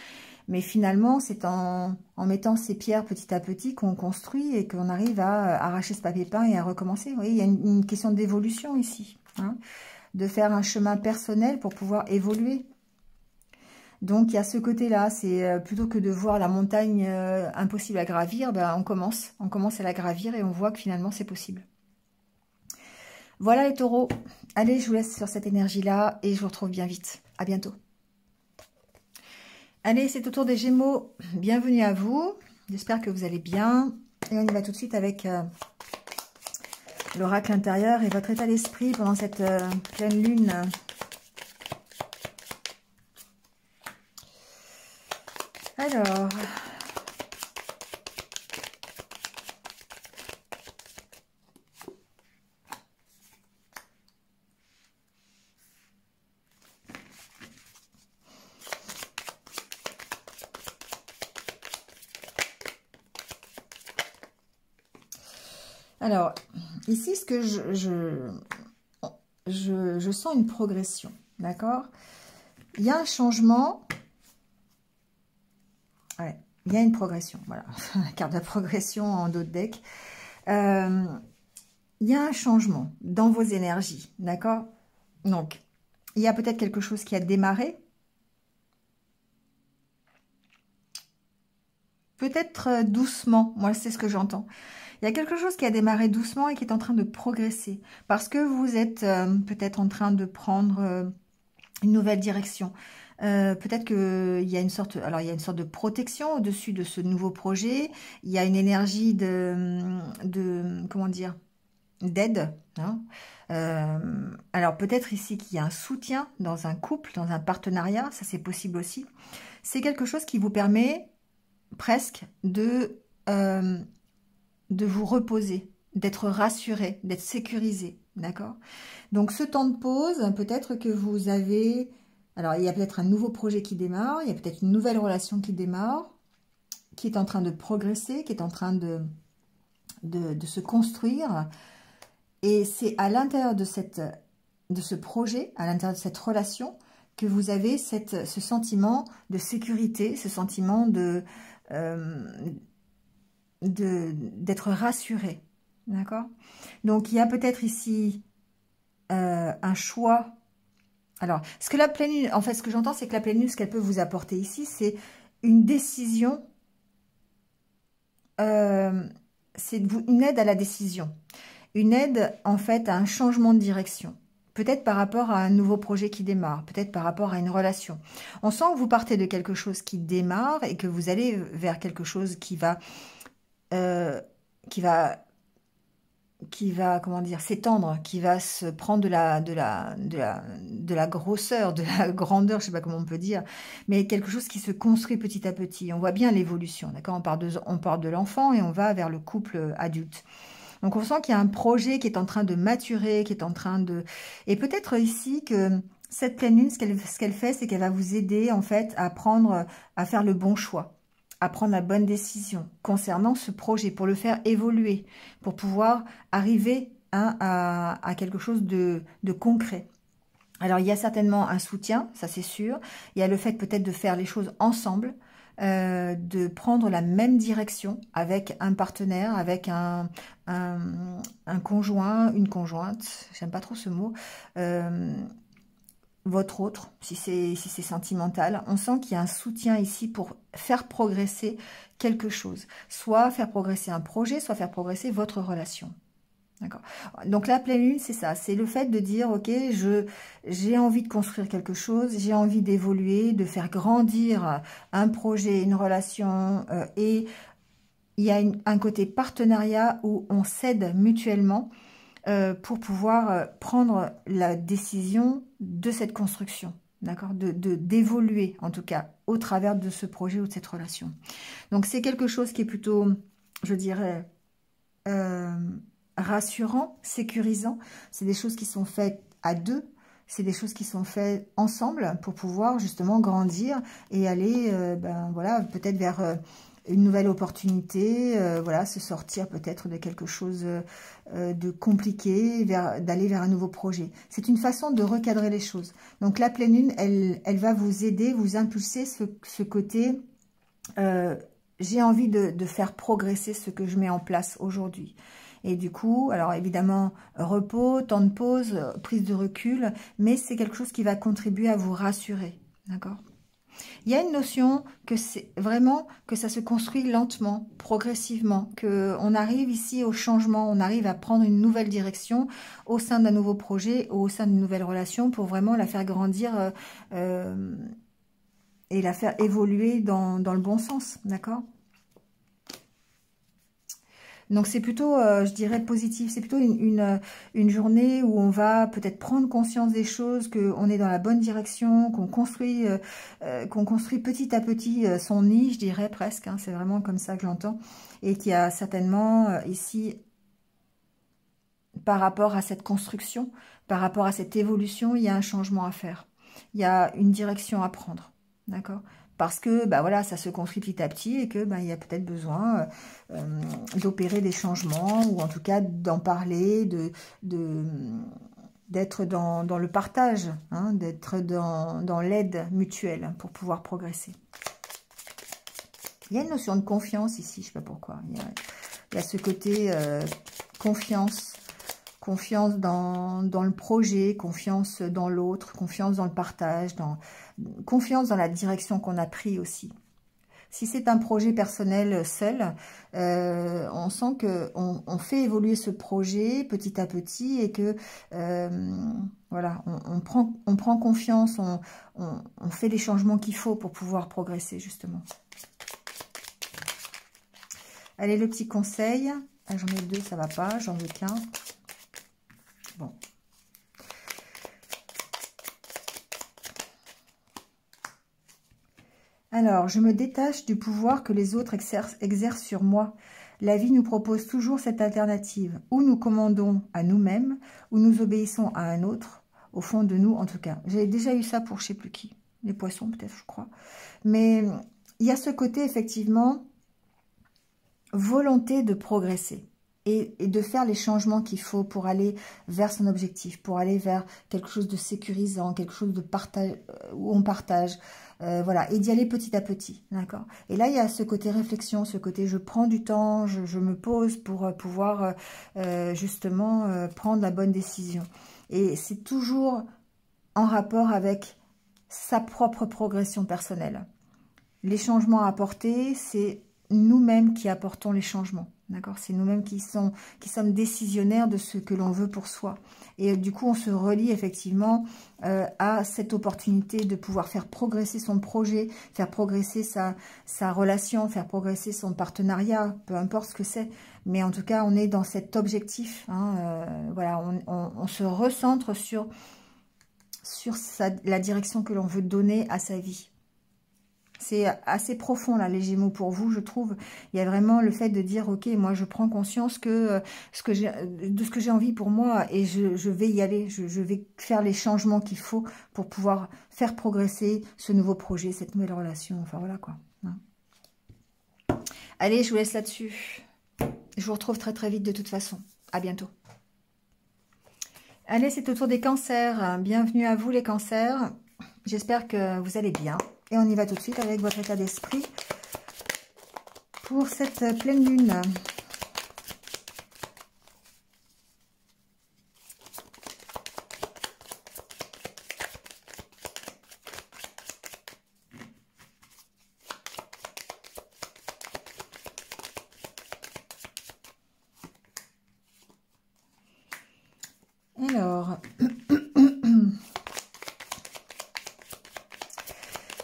Mais finalement, c'est en mettant ces pierres petit à petit qu'on construit et qu'on arrive à arracher ce papier peint et à recommencer. Vous voyez, il y a une question d'évolution ici. Hein, de faire un chemin personnel pour pouvoir évoluer. Donc, il y a ce côté-là. C'est plutôt que de voir la montagne impossible à gravir, on commence à la gravir et on voit que finalement, c'est possible. Voilà les taureaux. Allez, je vous laisse sur cette énergie-là et je vous retrouve bien vite. À bientôt. Allez, c'est au tour des Gémeaux. Bienvenue à vous. J'espère que vous allez bien. Et on y va tout de suite avec l'oracle intérieur et votre état d'esprit pendant cette pleine lune. Alors, Alors, ici, ce que je sens une progression, d'accord? Il y a un changement. Ouais, il y a une progression, voilà. La carte de la progression en dos de deck. Il y a un changement dans vos énergies, d'accord? Donc, il y a peut-être quelque chose qui a démarré. Peut-être doucement, moi c'est ce que j'entends. Il y a quelque chose qui a démarré doucement et qui est en train de progresser. Parce que vous êtes peut-être en train de prendre une nouvelle direction. Peut-être qu'il y a une sorte, alors il y a une sorte de protection au-dessus de ce nouveau projet. Il y a une énergie comment dire, d'aide. Hein. Alors peut-être ici qu'il y a un soutien dans un couple, dans un partenariat, ça c'est possible aussi. C'est quelque chose qui vous permet presque de vous reposer, d'être rassuré, d'être sécurisé, d'accord? Donc ce temps de pause, peut-être que vous avez... Alors il y a peut-être un nouveau projet qui démarre, il y a peut-être une nouvelle relation qui démarre, qui est en train de progresser, qui est en train de se construire. Et c'est à l'intérieur de ce projet, à l'intérieur de cette relation, que vous avez ce sentiment de sécurité, ce sentiment d'être rassuré. D'accord? Donc, il y a peut-être ici un choix. Alors, ce que la pleine lune, en fait, ce que j'entends, c'est que la pleine lune, ce qu'elle peut vous apporter ici, c'est une décision, c'est une aide à la décision. Une aide, en fait, à un changement de direction. Peut-être par rapport à un nouveau projet qui démarre, peut-être par rapport à une relation. On sent que vous partez de quelque chose qui démarre et que vous allez vers quelque chose euh, qui va, comment dire, s'étendre, qui va se prendre de la grosseur, de la grandeur, je sais pas comment on peut dire, mais quelque chose qui se construit petit à petit. On voit bien l'évolution, d'accord? On part de l'enfant et on va vers le couple adulte. Donc, on sent qu'il y a un projet qui est en train de maturer, qui est en train de... Et peut-être ici que cette pleine lune, ce qu'elle fait, c'est qu'elle va vous aider, en fait, à faire le bon choix, à prendre la bonne décision concernant ce projet, pour le faire évoluer, pour pouvoir arriver à quelque chose de concret. Alors, il y a certainement un soutien, ça c'est sûr. Il y a le fait peut-être de faire les choses ensemble, de prendre la même direction avec un partenaire, avec un conjoint, une conjointe, j'aime pas trop ce mot, votre autre, si c'est sentimental. On sent qu'il y a un soutien ici pour faire progresser quelque chose. Soit faire progresser un projet, soit faire progresser votre relation. D'accord. Donc la pleine lune, c'est ça. C'est le fait de dire, ok, j'ai envie de construire quelque chose, j'ai envie d'évoluer, de faire grandir un projet, une relation. Et il y a un côté partenariat où on s'aide mutuellement pour pouvoir prendre la décision de cette construction. D'accord, d'évoluer en tout cas au travers de ce projet ou de cette relation. Donc c'est quelque chose qui est plutôt, je dirais, rassurant, sécurisant. C'est des choses qui sont faites à deux. C'est des choses qui sont faites ensemble pour pouvoir justement grandir et aller, voilà, peut-être vers une nouvelle opportunité, voilà, se sortir peut-être de quelque chose de compliqué, d'aller vers un nouveau projet. C'est une façon de recadrer les choses. Donc la pleine lune, elle va vous aider, vous impulser ce côté j'ai envie de faire progresser ce que je mets en place aujourd'hui. Et du coup, alors évidemment, repos, temps de pause, prise de recul, mais c'est quelque chose qui va contribuer à vous rassurer, d'accord? Il y a une notion que c'est vraiment que ça se construit lentement, progressivement, que on arrive ici au changement, on arrive à prendre une nouvelle direction au sein d'un nouveau projet, ou au sein d'une nouvelle relation pour vraiment la faire grandir et la faire évoluer dans le bon sens, d'accord? Donc c'est plutôt, je dirais, positif. C'est plutôt une journée où on va peut-être prendre conscience des choses, qu'on est dans la bonne direction, qu'on construit petit à petit son nid, je dirais presque. Hein, c'est vraiment comme ça que j'entends. Et qu'il y a certainement ici, par rapport à cette construction, par rapport à cette évolution, il y a un changement à faire. Il y a une direction à prendre. d'accord? Parce que, bah voilà, ça se construit petit à petit et que, bah, il y a peut-être besoin d'opérer des changements ou en tout cas d'en parler, d'être dans le partage, hein, d'être dans l'aide mutuelle pour pouvoir progresser. Il y a une notion de confiance ici, je ne sais pas pourquoi. Il y a ce côté confiance. Confiance dans le projet, confiance dans l'autre, confiance dans le partage, confiance dans la direction qu'on a pris aussi. Si c'est un projet personnel seul, on sent qu'on fait évoluer ce projet petit à petit et que voilà, on prend confiance, on fait les changements qu'il faut pour pouvoir progresser justement. Allez, le petit conseil. Ah, j'en ai deux, ça va pas, j'en veux qu'un. Bon. Alors, je me détache du pouvoir que les autres exercent sur moi. La vie nous propose toujours cette alternative. Ou nous commandons à nous-mêmes, ou nous obéissons à un autre, au fond de nous en tout cas. J'ai déjà eu ça pour je ne sais plus qui. Les poissons peut-être, je crois. Mais il y a ce côté effectivement, volonté de progresser. Et de faire les changements qu'il faut pour aller vers son objectif, pour aller vers quelque chose de sécurisant, quelque chose de partage, où on partage, voilà, et d'y aller petit à petit, d'accord. Et là, il y a ce côté réflexion, ce côté je prends du temps, je me pose pour pouvoir justement prendre la bonne décision. Et c'est toujours en rapport avec sa propre progression personnelle. Les changements à apporter, c'est nous-mêmes qui apportons les changements. D'accord, c'est nous-mêmes qui sommes décisionnaires de ce que l'on veut pour soi. Et du coup, on se relie effectivement à cette opportunité de pouvoir faire progresser son projet, faire progresser sa relation, faire progresser son partenariat, peu importe ce que c'est. Mais en tout cas, on est dans cet objectif. Hein, voilà, on se recentre sur la direction que l'on veut donner à sa vie. C'est assez profond, là, les Gémeaux, pour vous, je trouve. Il y a vraiment le fait de dire, ok, moi, je prends conscience de ce que j'ai envie pour moi et je vais y aller. Je vais faire les changements qu'il faut pour pouvoir faire progresser ce nouveau projet, cette nouvelle relation. Enfin, voilà, quoi. Allez, je vous laisse là-dessus. Je vous retrouve très, très vite, de toute façon. À bientôt. Allez, c'est au tour des cancers. Bienvenue à vous, les cancers. J'espère que vous allez bien. Et on y va tout de suite avec votre état d'esprit pour cette pleine lune. Alors,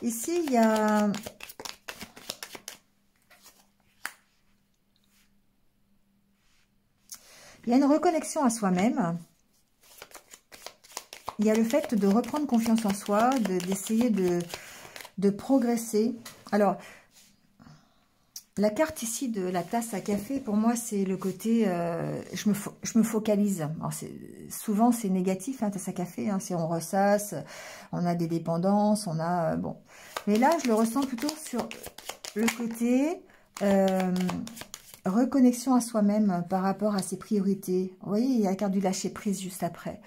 ici, il y a une reconnexion à soi-même. Il y a le fait de reprendre confiance en soi, d'essayer de progresser. Alors, la carte ici de la tasse à café, pour moi, c'est le côté je me focalise. Alors, souvent, c'est négatif, hein, tasse à café. Hein, si on ressasse, on a des dépendances, on a... bon. Mais là, je le ressens plutôt sur le côté reconnexion à soi-même par rapport à ses priorités. Vous voyez, il y a la carte du lâcher-prise juste après.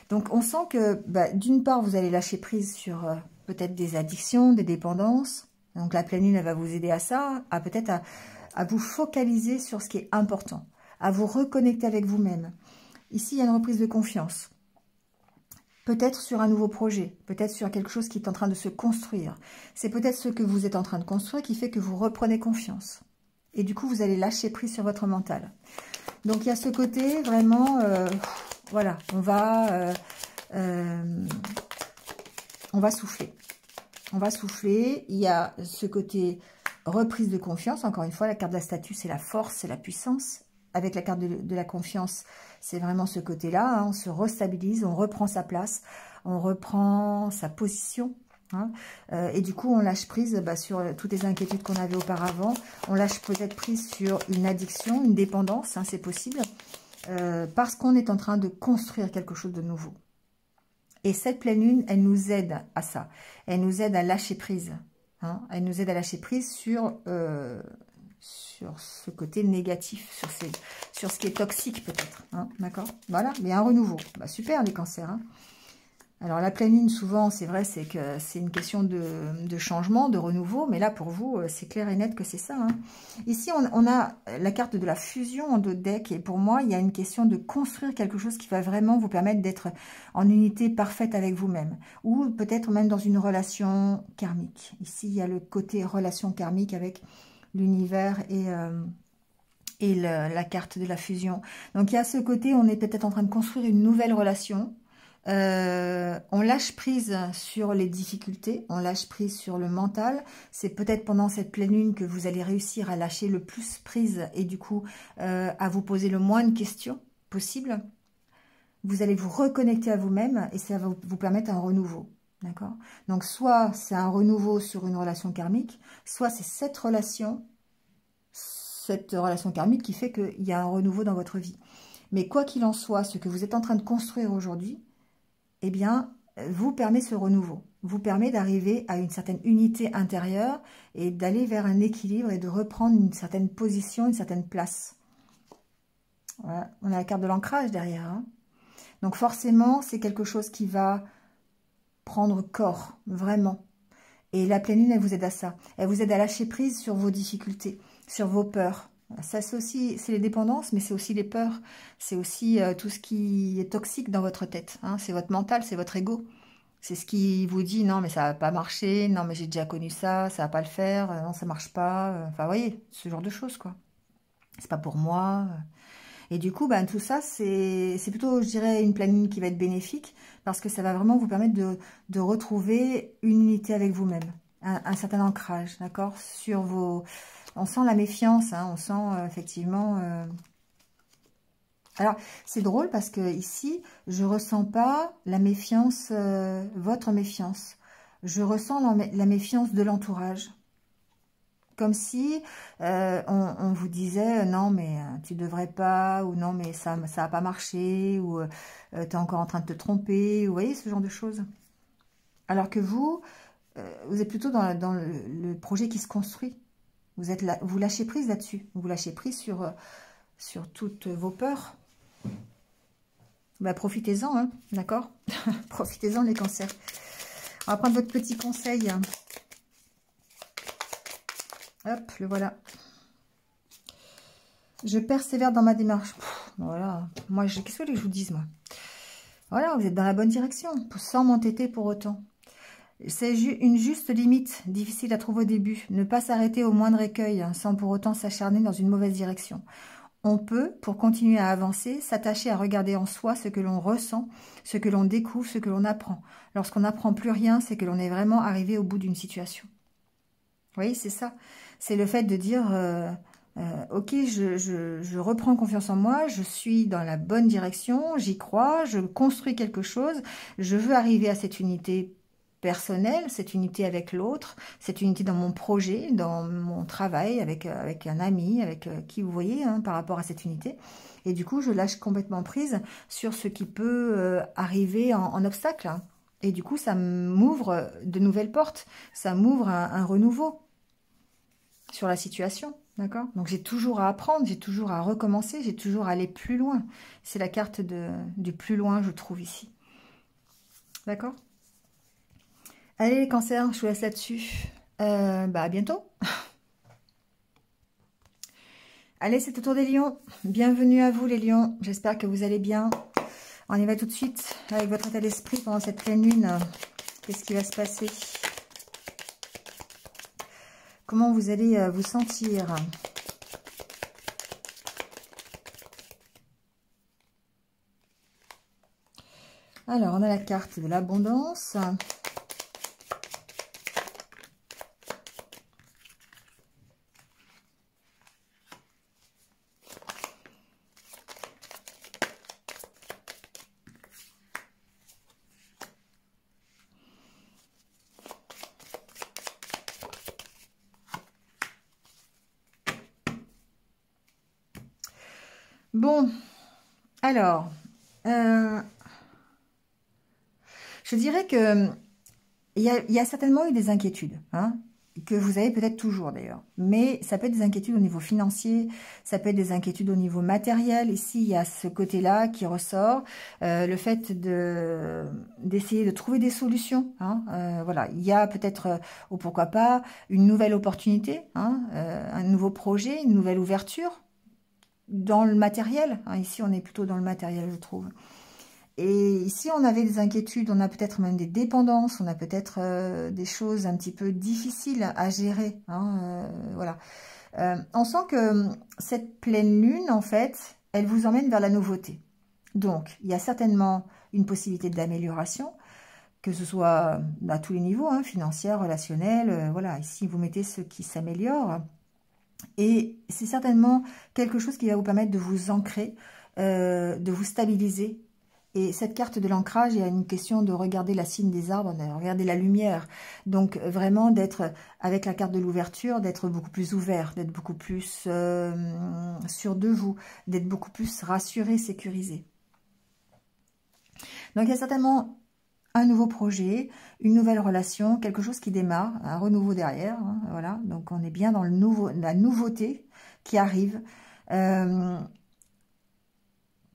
Donc, on sent que, bah, d'une part, vous allez lâcher prise sur peut-être des addictions, des dépendances. Donc, la pleine lune, elle va vous aider à ça, à peut-être à vous focaliser sur ce qui est important, à vous reconnecter avec vous-même. Ici, il y a une reprise de confiance. Peut-être sur un nouveau projet, peut-être sur quelque chose qui est en train de se construire. C'est peut-être ce que vous êtes en train de construire qui fait que vous reprenez confiance. Et du coup, vous allez lâcher prise sur votre mental. Donc, il y a ce côté vraiment... voilà, on va souffler. On va souffler. Il y a ce côté reprise de confiance. Encore une fois, la carte de la statue, c'est la force, c'est la puissance. Avec la carte de la confiance, c'est vraiment ce côté-là. Hein. On se restabilise, on reprend sa place, on reprend sa position. Hein. Et du coup, on lâche prise sur toutes les inquiétudes qu'on avait auparavant. On lâche peut-être prise sur une addiction, une dépendance, hein, c'est possible. Parce qu'on est en train de construire quelque chose de nouveau. Et cette pleine lune, elle nous aide à ça. Elle nous aide à lâcher prise. Hein. Elle nous aide à lâcher prise sur ce côté négatif, sur ce qui est toxique peut-être. Hein. D'accord? Voilà, mais un renouveau. Bah, super les cancers. Hein. Alors la pleine lune, souvent, c'est vrai, c'est que c'est une question de changement, de renouveau, mais là, pour vous, c'est clair et net que c'est ça. Hein. Ici, on a la carte de la fusion en dos de deck, et pour moi, il y a une question de construire quelque chose qui va vraiment vous permettre d'être en unité parfaite avec vous-même, ou peut-être même dans une relation karmique. Ici, il y a le côté relation karmique avec l'univers et la carte de la fusion. Donc, il y a ce côté, on est peut-être en train de construire une nouvelle relation. On lâche prise sur les difficultés, on lâche prise sur le mental. C'est peut-être pendant cette pleine lune que vous allez réussir à lâcher le plus prise et du coup à vous poser le moins de questions possible. Vous allez vous reconnecter à vous-même et ça va vous permettre un renouveau. D'accord? Donc soit c'est un renouveau sur une relation karmique, soit c'est cette relation karmique qui fait qu'il y a un renouveau dans votre vie. Mais quoi qu'il en soit, ce que vous êtes en train de construire aujourd'hui, eh bien, vous permet ce renouveau, vous permet d'arriver à une certaine unité intérieure et d'aller vers un équilibre et de reprendre une certaine position, une certaine place. Voilà. On a la carte de l'ancrage derrière. Hein. Donc forcément, c'est quelque chose qui va prendre corps, vraiment. Et la pleine lune, elle vous aide à ça. Elle vous aide à lâcher prise sur vos difficultés, sur vos peurs. Ça, c'est aussi, c'est les dépendances, mais c'est aussi les peurs. C'est aussi tout ce qui est toxique dans votre tête. Hein. C'est votre mental, c'est votre ego. C'est ce qui vous dit, non, mais ça va pas marcher, non, mais j'ai déjà connu ça, ça va pas le faire, non, ça marche pas. Enfin, vous voyez, ce genre de choses, quoi. C'est pas pour moi. Et du coup, ben, tout ça, c'est plutôt, je dirais, une pleine lune qui va être bénéfique parce que ça va vraiment vous permettre de retrouver une unité avec vous-même, un certain ancrage, d'accord, sur vos... On sent la méfiance, hein, on sent effectivement... Alors, c'est drôle parce que ici, je ressens pas la méfiance, votre méfiance. Je ressens la méfiance de l'entourage. Comme si on vous disait non mais tu devrais pas, ou non mais ça va pas marcher, ou tu es encore en train de te tromper, vous voyez ce genre de choses. Alors que vous, vous êtes plutôt dans le projet qui se construit. Vous êtes là, vous lâchez prise là-dessus, vous lâchez prise sur toutes vos peurs. Bah, profitez-en, hein, d'accord. Profitez-en les cancers. On va prendre votre petit conseil. Hop, le voilà. Je persévère dans ma démarche. Voilà. Moi, qu'est-ce que vous voulez que je vous dise, moi? Voilà, vous êtes dans la bonne direction, sans m'entêter pour autant. C'est une juste limite, difficile à trouver au début. Ne pas s'arrêter au moindre écueil, hein, sans pour autant s'acharner dans une mauvaise direction. On peut, pour continuer à avancer, s'attacher à regarder en soi ce que l'on ressent, ce que l'on découvre, ce que l'on apprend. Lorsqu'on n'apprend plus rien, c'est que l'on est vraiment arrivé au bout d'une situation. Vous voyez, c'est ça. C'est le fait de dire, ok, je reprends confiance en moi, je suis dans la bonne direction, j'y crois, je construis quelque chose, je veux arriver à cette unité personnelle, cette unité avec l'autre, cette unité dans mon projet, dans mon travail, avec un ami, avec qui vous voyez, hein, par rapport à cette unité. Et du coup, je lâche complètement prise sur ce qui peut arriver en obstacle. Hein. Et du coup, ça m'ouvre de nouvelles portes, ça m'ouvre un renouveau sur la situation, d'accord? Donc, j'ai toujours à apprendre, j'ai toujours à recommencer, j'ai toujours à aller plus loin. C'est la carte du plus loin, je trouve, ici. D'accord? Allez, les cancers, je vous laisse là-dessus. À bientôt. Allez, c'est au tour des lions. Bienvenue à vous, les lions. J'espère que vous allez bien. On y va tout de suite avec votre état d'esprit pendant cette pleine lune. Qu'est-ce qui va se passer? Comment vous allez vous sentir? Alors, on a la carte de l'abondance. Bon, alors, Je dirais que il y a certainement eu des inquiétudes, hein, que vous avez peut-être toujours d'ailleurs. Mais ça peut être des inquiétudes au niveau financier, ça peut être des inquiétudes au niveau matériel. Ici, il y a ce côté-là qui ressort, le fait d'essayer de trouver des solutions. Hein, voilà, il y a peut-être, ou pourquoi pas, une nouvelle opportunité, hein, un nouveau projet, une nouvelle ouverture dans le matériel. Hein, ici, on est plutôt dans le matériel, je trouve. Et ici, on avait des inquiétudes, on a peut-être même des dépendances, on a peut-être des choses un petit peu difficiles à gérer. Hein, voilà. On sent que cette pleine lune, en fait, elle vous emmène vers la nouveauté. Donc, il y a certainement une possibilité d'amélioration, que ce soit à tous les niveaux, hein, financier, relationnel. Voilà, ici, vous mettez ce qui s'améliore. Et c'est certainement quelque chose qui va vous permettre de vous ancrer, de vous stabiliser. Et cette carte de l'ancrage, il y a une question de regarder la cime des arbres, de regarder la lumière. Donc vraiment d'être, avec la carte de l'ouverture, d'être beaucoup plus ouvert, d'être beaucoup plus sûr de vous, d'être beaucoup plus rassuré, sécurisé. Donc il y a certainement un nouveau projet, une nouvelle relation, quelque chose qui démarre, un renouveau derrière. Hein, voilà, donc on est bien dans la nouveauté qui arrive.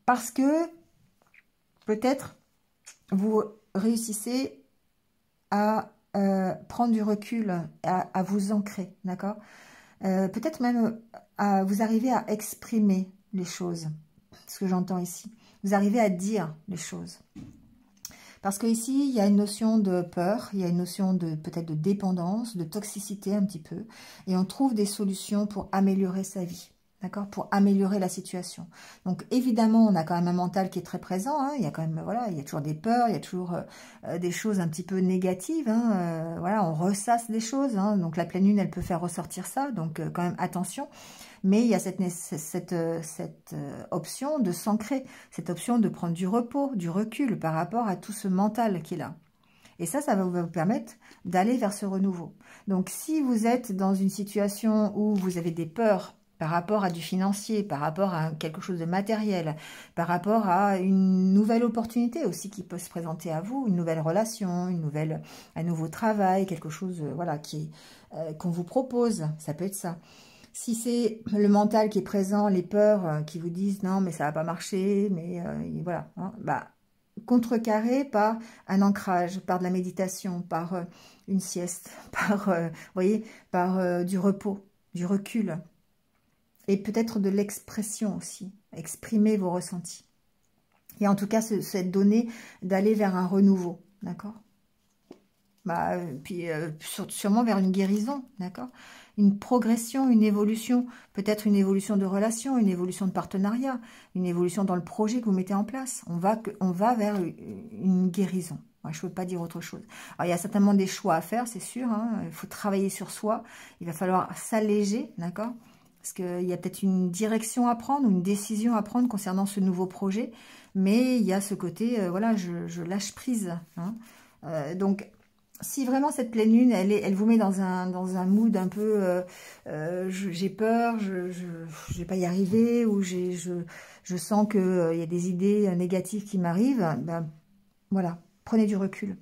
Parce que peut-être vous réussissez à prendre du recul, à vous ancrer, d'accord? Peut-être même vous arrivez à exprimer les choses, ce que j'entends ici. Vous arrivez à dire les choses. Parce qu'ici, il y a une notion de peur, il y a une notion de peut-être de dépendance, de toxicité un petit peu. Et on trouve des solutions pour améliorer sa vie. D'accord, pour améliorer la situation. Donc évidemment, on a quand même un mental qui est très présent. Hein. Il y a quand même, voilà, il y a toujours des peurs, il y a toujours des choses un petit peu négatives. Hein. Voilà, on ressasse des choses. Hein. Donc la pleine lune, elle peut faire ressortir ça. Donc quand même attention. Mais il y a cette option de s'ancrer, cette option de prendre du repos, du recul par rapport à tout ce mental qui est là. Et ça va vous permettre d'aller vers ce renouveau. Donc si vous êtes dans une situation où vous avez des peurs par rapport à du financier, par rapport à quelque chose de matériel, par rapport à une nouvelle opportunité aussi qui peut se présenter à vous, une nouvelle relation, un nouveau travail, quelque chose voilà, qu'on vous propose, ça peut être ça. Si c'est le mental qui est présent, les peurs qui vous disent non mais ça va pas marcher, mais voilà, hein, bah, contrecarré par un ancrage, par de la méditation, par une sieste, par, voyez, par du repos, du recul. Et peut-être de l'expression aussi, exprimer vos ressentis. Et en tout cas, cette donnée d'aller vers un renouveau, d'accord? Bah, puis sûrement vers une guérison, d'accord? Une progression, une évolution, peut-être une évolution de relation, une évolution de partenariat, une évolution dans le projet que vous mettez en place. On va vers une guérison. Ouais, je ne peux pas dire autre chose. Alors, il y a certainement des choix à faire, c'est sûr. Hein, il faut travailler sur soi. Il va falloir s'alléger, d'accord? Parce qu'il y a peut-être une direction à prendre ou une décision à prendre concernant ce nouveau projet. Mais il y a ce côté, voilà, je lâche prise. Hein. Donc, si vraiment cette pleine lune, elle vous met dans un mood un peu, j'ai peur, je vais pas y arriver, ou je sens qu'il y a des idées négatives qui m'arrivent, ben, voilà, prenez du recul.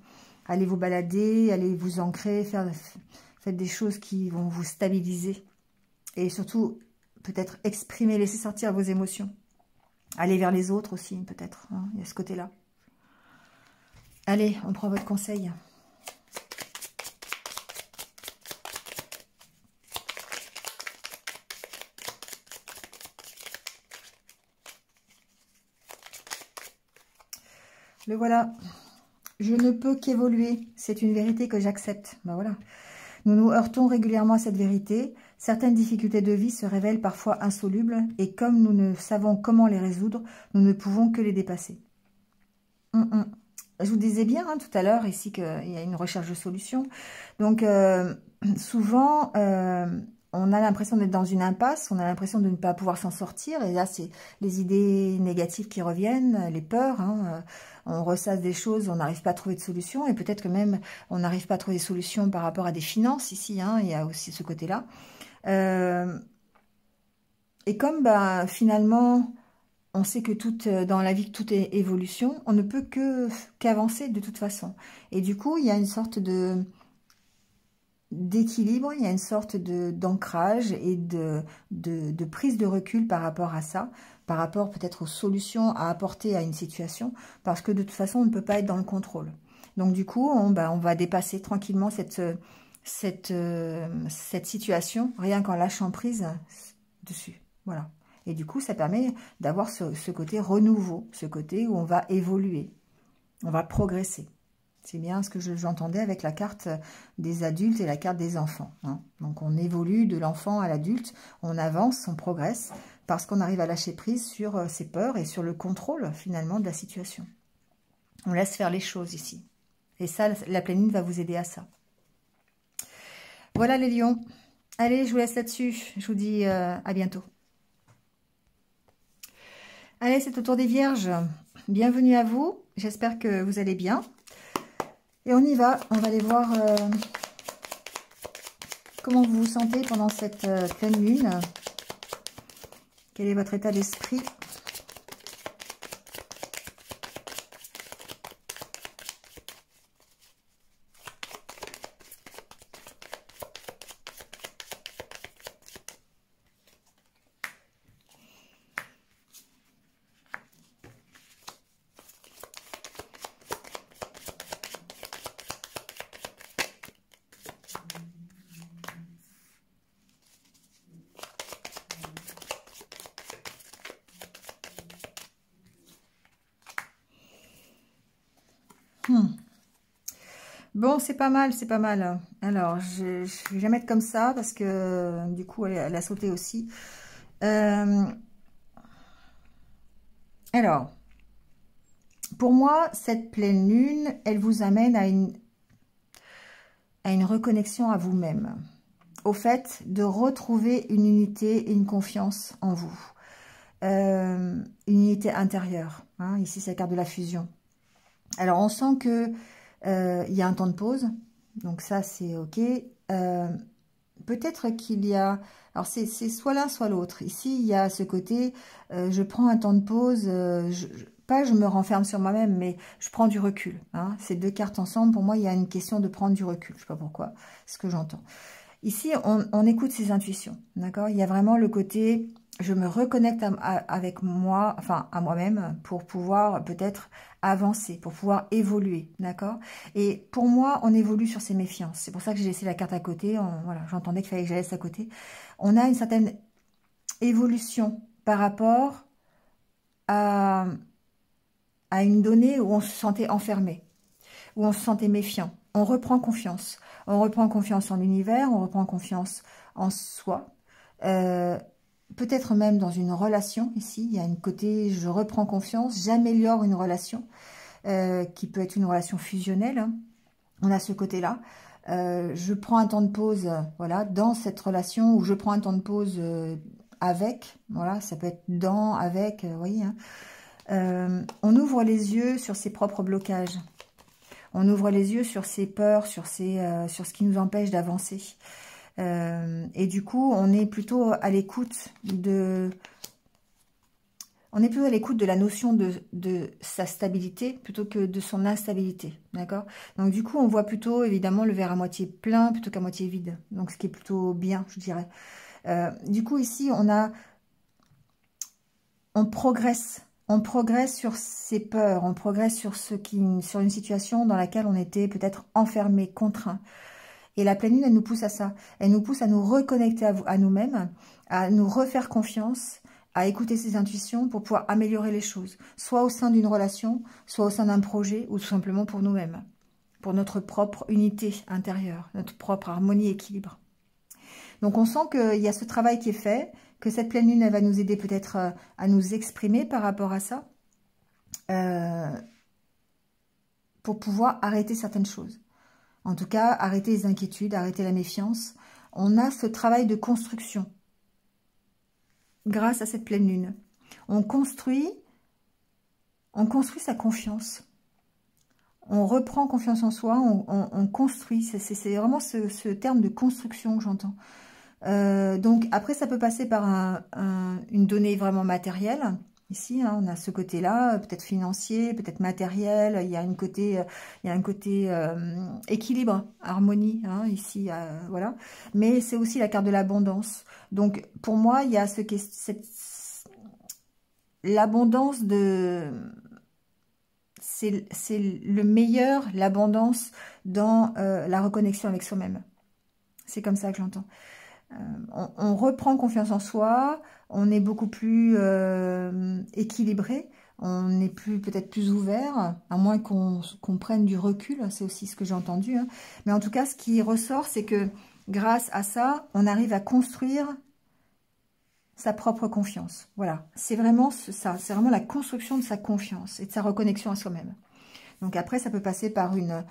Allez vous balader, allez vous ancrer, faites des choses qui vont vous stabiliser. Et surtout, peut-être exprimer, laisser sortir vos émotions. Allez vers les autres aussi, peut-être. Hein, il y a ce côté-là. Allez, on prend votre conseil. Le voilà. Je ne peux qu'évoluer. C'est une vérité que j'accepte. Ben voilà. Nous nous heurtons régulièrement à cette vérité. Certaines difficultés de vie se révèlent parfois insolubles et comme nous ne savons comment les résoudre, nous ne pouvons que les dépasser. Je vous disais bien hein, tout à l'heure ici qu'il y a une recherche de solution. Donc souvent, on a l'impression d'être dans une impasse, on a l'impression de ne pas pouvoir s'en sortir. Et là, c'est les idées négatives qui reviennent, les peurs. Hein, on ressasse des choses, on n'arrive pas à trouver de solution. Et peut-être que même, on n'arrive pas à trouver des solutions par rapport à des finances ici. Hein, il y a aussi ce côté-là. Et comme finalement, on sait que dans la vie, que tout est évolution. On ne peut qu'avancer de toute façon. Et du coup, il y a une sorte d'équilibre, il y a une sorte d'ancrage et de prise de recul par rapport à ça, par rapport peut-être aux solutions à apporter à une situation, parce que de toute façon, on ne peut pas être dans le contrôle. Donc du coup, on va dépasser tranquillement cette situation, rien qu'en lâchant prise dessus. Voilà. Et du coup, ça permet d'avoir ce côté renouveau, ce côté où on va évoluer, on va progresser. C'est bien ce que j'entendais avec la carte des adultes et la carte des enfants. Hein. Donc on évolue de l'enfant à l'adulte, on avance, on progresse, parce qu'on arrive à lâcher prise sur ses peurs et sur le contrôle finalement de la situation. On laisse faire les choses ici. Et ça, la pleine lune va vous aider à ça. Voilà les lions. Allez, je vous laisse là-dessus. Je vous dis à bientôt. Allez, c'est au tour des vierges. Bienvenue à vous. J'espère que vous allez bien. Et on y va. On va aller voir comment vous vous sentez pendant cette pleine lune. Quel est votre état d'esprit ? Bon, c'est pas mal, c'est pas mal. Alors, je vais la mettre comme ça parce que du coup, elle a sauté aussi. Alors, pour moi, cette pleine lune, elle vous amène à une reconnexion à vous-même. Au fait de retrouver une unité et une confiance en vous. Une unité intérieure. Hein, ici, c'est la carte de la fusion. Alors, on sent que il y a un temps de pause. Donc ça, c'est OK. Peut-être qu'il y a... Alors, c'est soit l'un, soit l'autre. Ici, il y a ce côté, je prends un temps de pause, pas je me renferme sur moi-même, mais je prends du recul. Hein. Ces deux cartes ensemble, pour moi, il y a une question de prendre du recul. Je ne sais pas pourquoi, c'est ce que j'entends. Ici, on écoute ses intuitions, d'accord? Il y a vraiment le côté, je me reconnecte avec moi, enfin à moi-même, pour pouvoir peut-être avancer, pour pouvoir évoluer, d'accord? Et pour moi, on évolue sur ses méfiances. C'est pour ça que j'ai laissé la carte à côté. Voilà, j'entendais qu'il fallait que je la laisse à côté. On a une certaine évolution par rapport à une donnée où on se sentait enfermé, où on se sentait méfiant. On reprend confiance. On reprend confiance en l'univers, on reprend confiance en soi. Peut-être même dans une relation, ici, il y a un côté, je reprends confiance, j'améliore une relation, qui peut être une relation fusionnelle. Hein. On a ce côté-là. Je prends un temps de pause, voilà, dans cette relation, ou je prends un temps de pause avec, voilà, ça peut être dans, avec, vous voyez. Hein. On ouvre les yeux sur ses propres blocages. On ouvre les yeux sur ses peurs, sur ce qui nous empêche d'avancer. Et du coup, on est plutôt à l'écoute de... On est plutôt à l'écoute de la notion de sa stabilité plutôt que de son instabilité. D'accord? Donc du coup, on voit plutôt évidemment le verre à moitié plein plutôt qu'à moitié vide. Donc ce qui est plutôt bien, je dirais. Du coup, ici, on progresse. On progresse sur ses peurs, on progresse sur une situation dans laquelle on était peut-être enfermé, contraint. Et la pleine lune, elle nous pousse à ça. Elle nous pousse à nous reconnecter à nous-mêmes, à nous refaire confiance, à écouter ses intuitions pour pouvoir améliorer les choses. Soit au sein d'une relation, soit au sein d'un projet, ou tout simplement pour nous-mêmes. Pour notre propre unité intérieure, notre propre harmonie et équilibre. Donc on sent qu'il y a ce travail qui est fait, que cette pleine lune, elle va nous aider peut-être à nous exprimer par rapport à ça, pour pouvoir arrêter certaines choses. En tout cas, arrêter les inquiétudes, arrêter la méfiance. On a ce travail de construction grâce à cette pleine lune. On construit sa confiance. On reprend confiance en soi, on construit. C'est vraiment ce terme de construction que j'entends. Donc après, ça peut passer par une donnée vraiment matérielle, Ici, hein, on a ce côté-là, peut-être financier, peut-être matériel. Il y a un côté équilibre, harmonie, hein, ici, voilà. Mais c'est aussi la carte de l'abondance. Donc, pour moi, il y a l'abondance de... C'est le meilleur, l'abondance dans la reconnexion avec soi-même. C'est comme ça que j'entends. On reprend confiance en soi, on est beaucoup plus équilibré, on est peut-être plus ouvert, à moins qu'on prenne du recul, c'est aussi ce que j'ai entendu. Hein. Mais en tout cas, ce qui ressort, c'est que grâce à ça, on arrive à construire sa propre confiance. Voilà, c'est vraiment ça, c'est vraiment la construction de sa confiance et de sa reconnexion à soi-même. Donc après, ça peut passer par une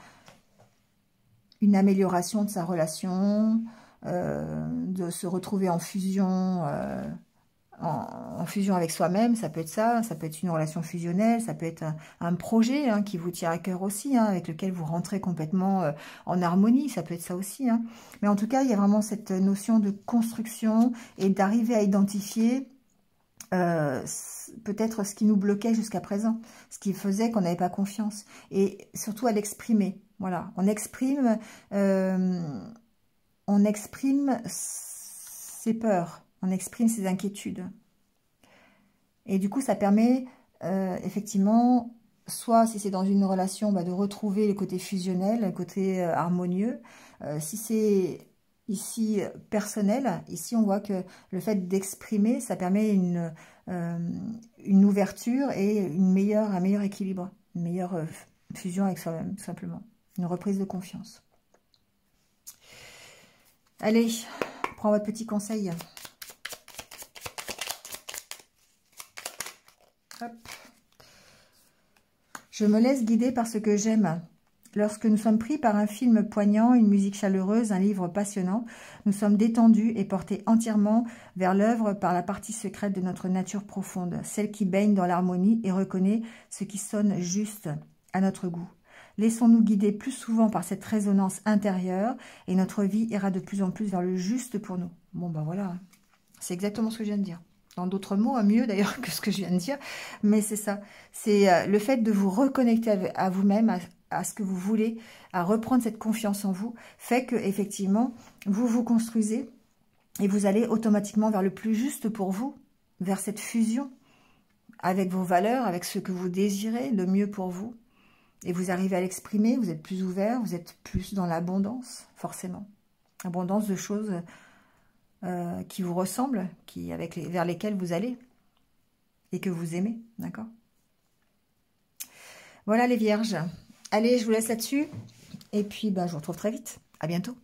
amélioration de sa relation, de se retrouver en fusion, en fusion avec soi-même, ça peut être ça peut être une relation fusionnelle, ça peut être un projet hein, qui vous tient à cœur aussi, hein, avec lequel vous rentrez complètement en harmonie, ça peut être ça aussi. Hein. Mais en tout cas, il y a vraiment cette notion de construction et d'arriver à identifier peut-être ce qui nous bloquait jusqu'à présent, ce qui faisait qu'on n'avait pas confiance, et surtout à l'exprimer. Voilà, on exprime ses peurs, on exprime ses inquiétudes. Et du coup, ça permet effectivement, soit si c'est dans une relation, de retrouver le côté fusionnel, le côté harmonieux. Si c'est ici personnel, ici on voit que le fait d'exprimer, ça permet une ouverture et un meilleur équilibre, une meilleure fusion avec soi-même, tout simplement. Une reprise de confiance. Allez, prends votre petit conseil. Hop. Je me laisse guider par ce que j'aime. Lorsque nous sommes pris par un film poignant, une musique chaleureuse, un livre passionnant, nous sommes détendus et portés entièrement vers l'œuvre par la partie secrète de notre nature profonde, celle qui baigne dans l'harmonie et reconnaît ce qui sonne juste à notre goût. Laissons-nous guider plus souvent par cette résonance intérieure et notre vie ira de plus en plus vers le juste pour nous. Bon, voilà, c'est exactement ce que je viens de dire. Dans d'autres mots, mieux d'ailleurs que ce que je viens de dire, mais c'est ça. C'est le fait de vous reconnecter à vous-même, à ce que vous voulez, à reprendre cette confiance en vous, fait que effectivement vous vous construisez et vous allez automatiquement vers le plus juste pour vous, vers cette fusion avec vos valeurs, avec ce que vous désirez, le mieux pour vous. Et vous arrivez à l'exprimer, vous êtes plus ouvert, vous êtes plus dans l'abondance, forcément. Abondance de choses qui vous ressemblent, vers lesquelles vous allez et que vous aimez, d'accord? Voilà les vierges. Allez, je vous laisse là-dessus. Et puis, je vous retrouve très vite. À bientôt.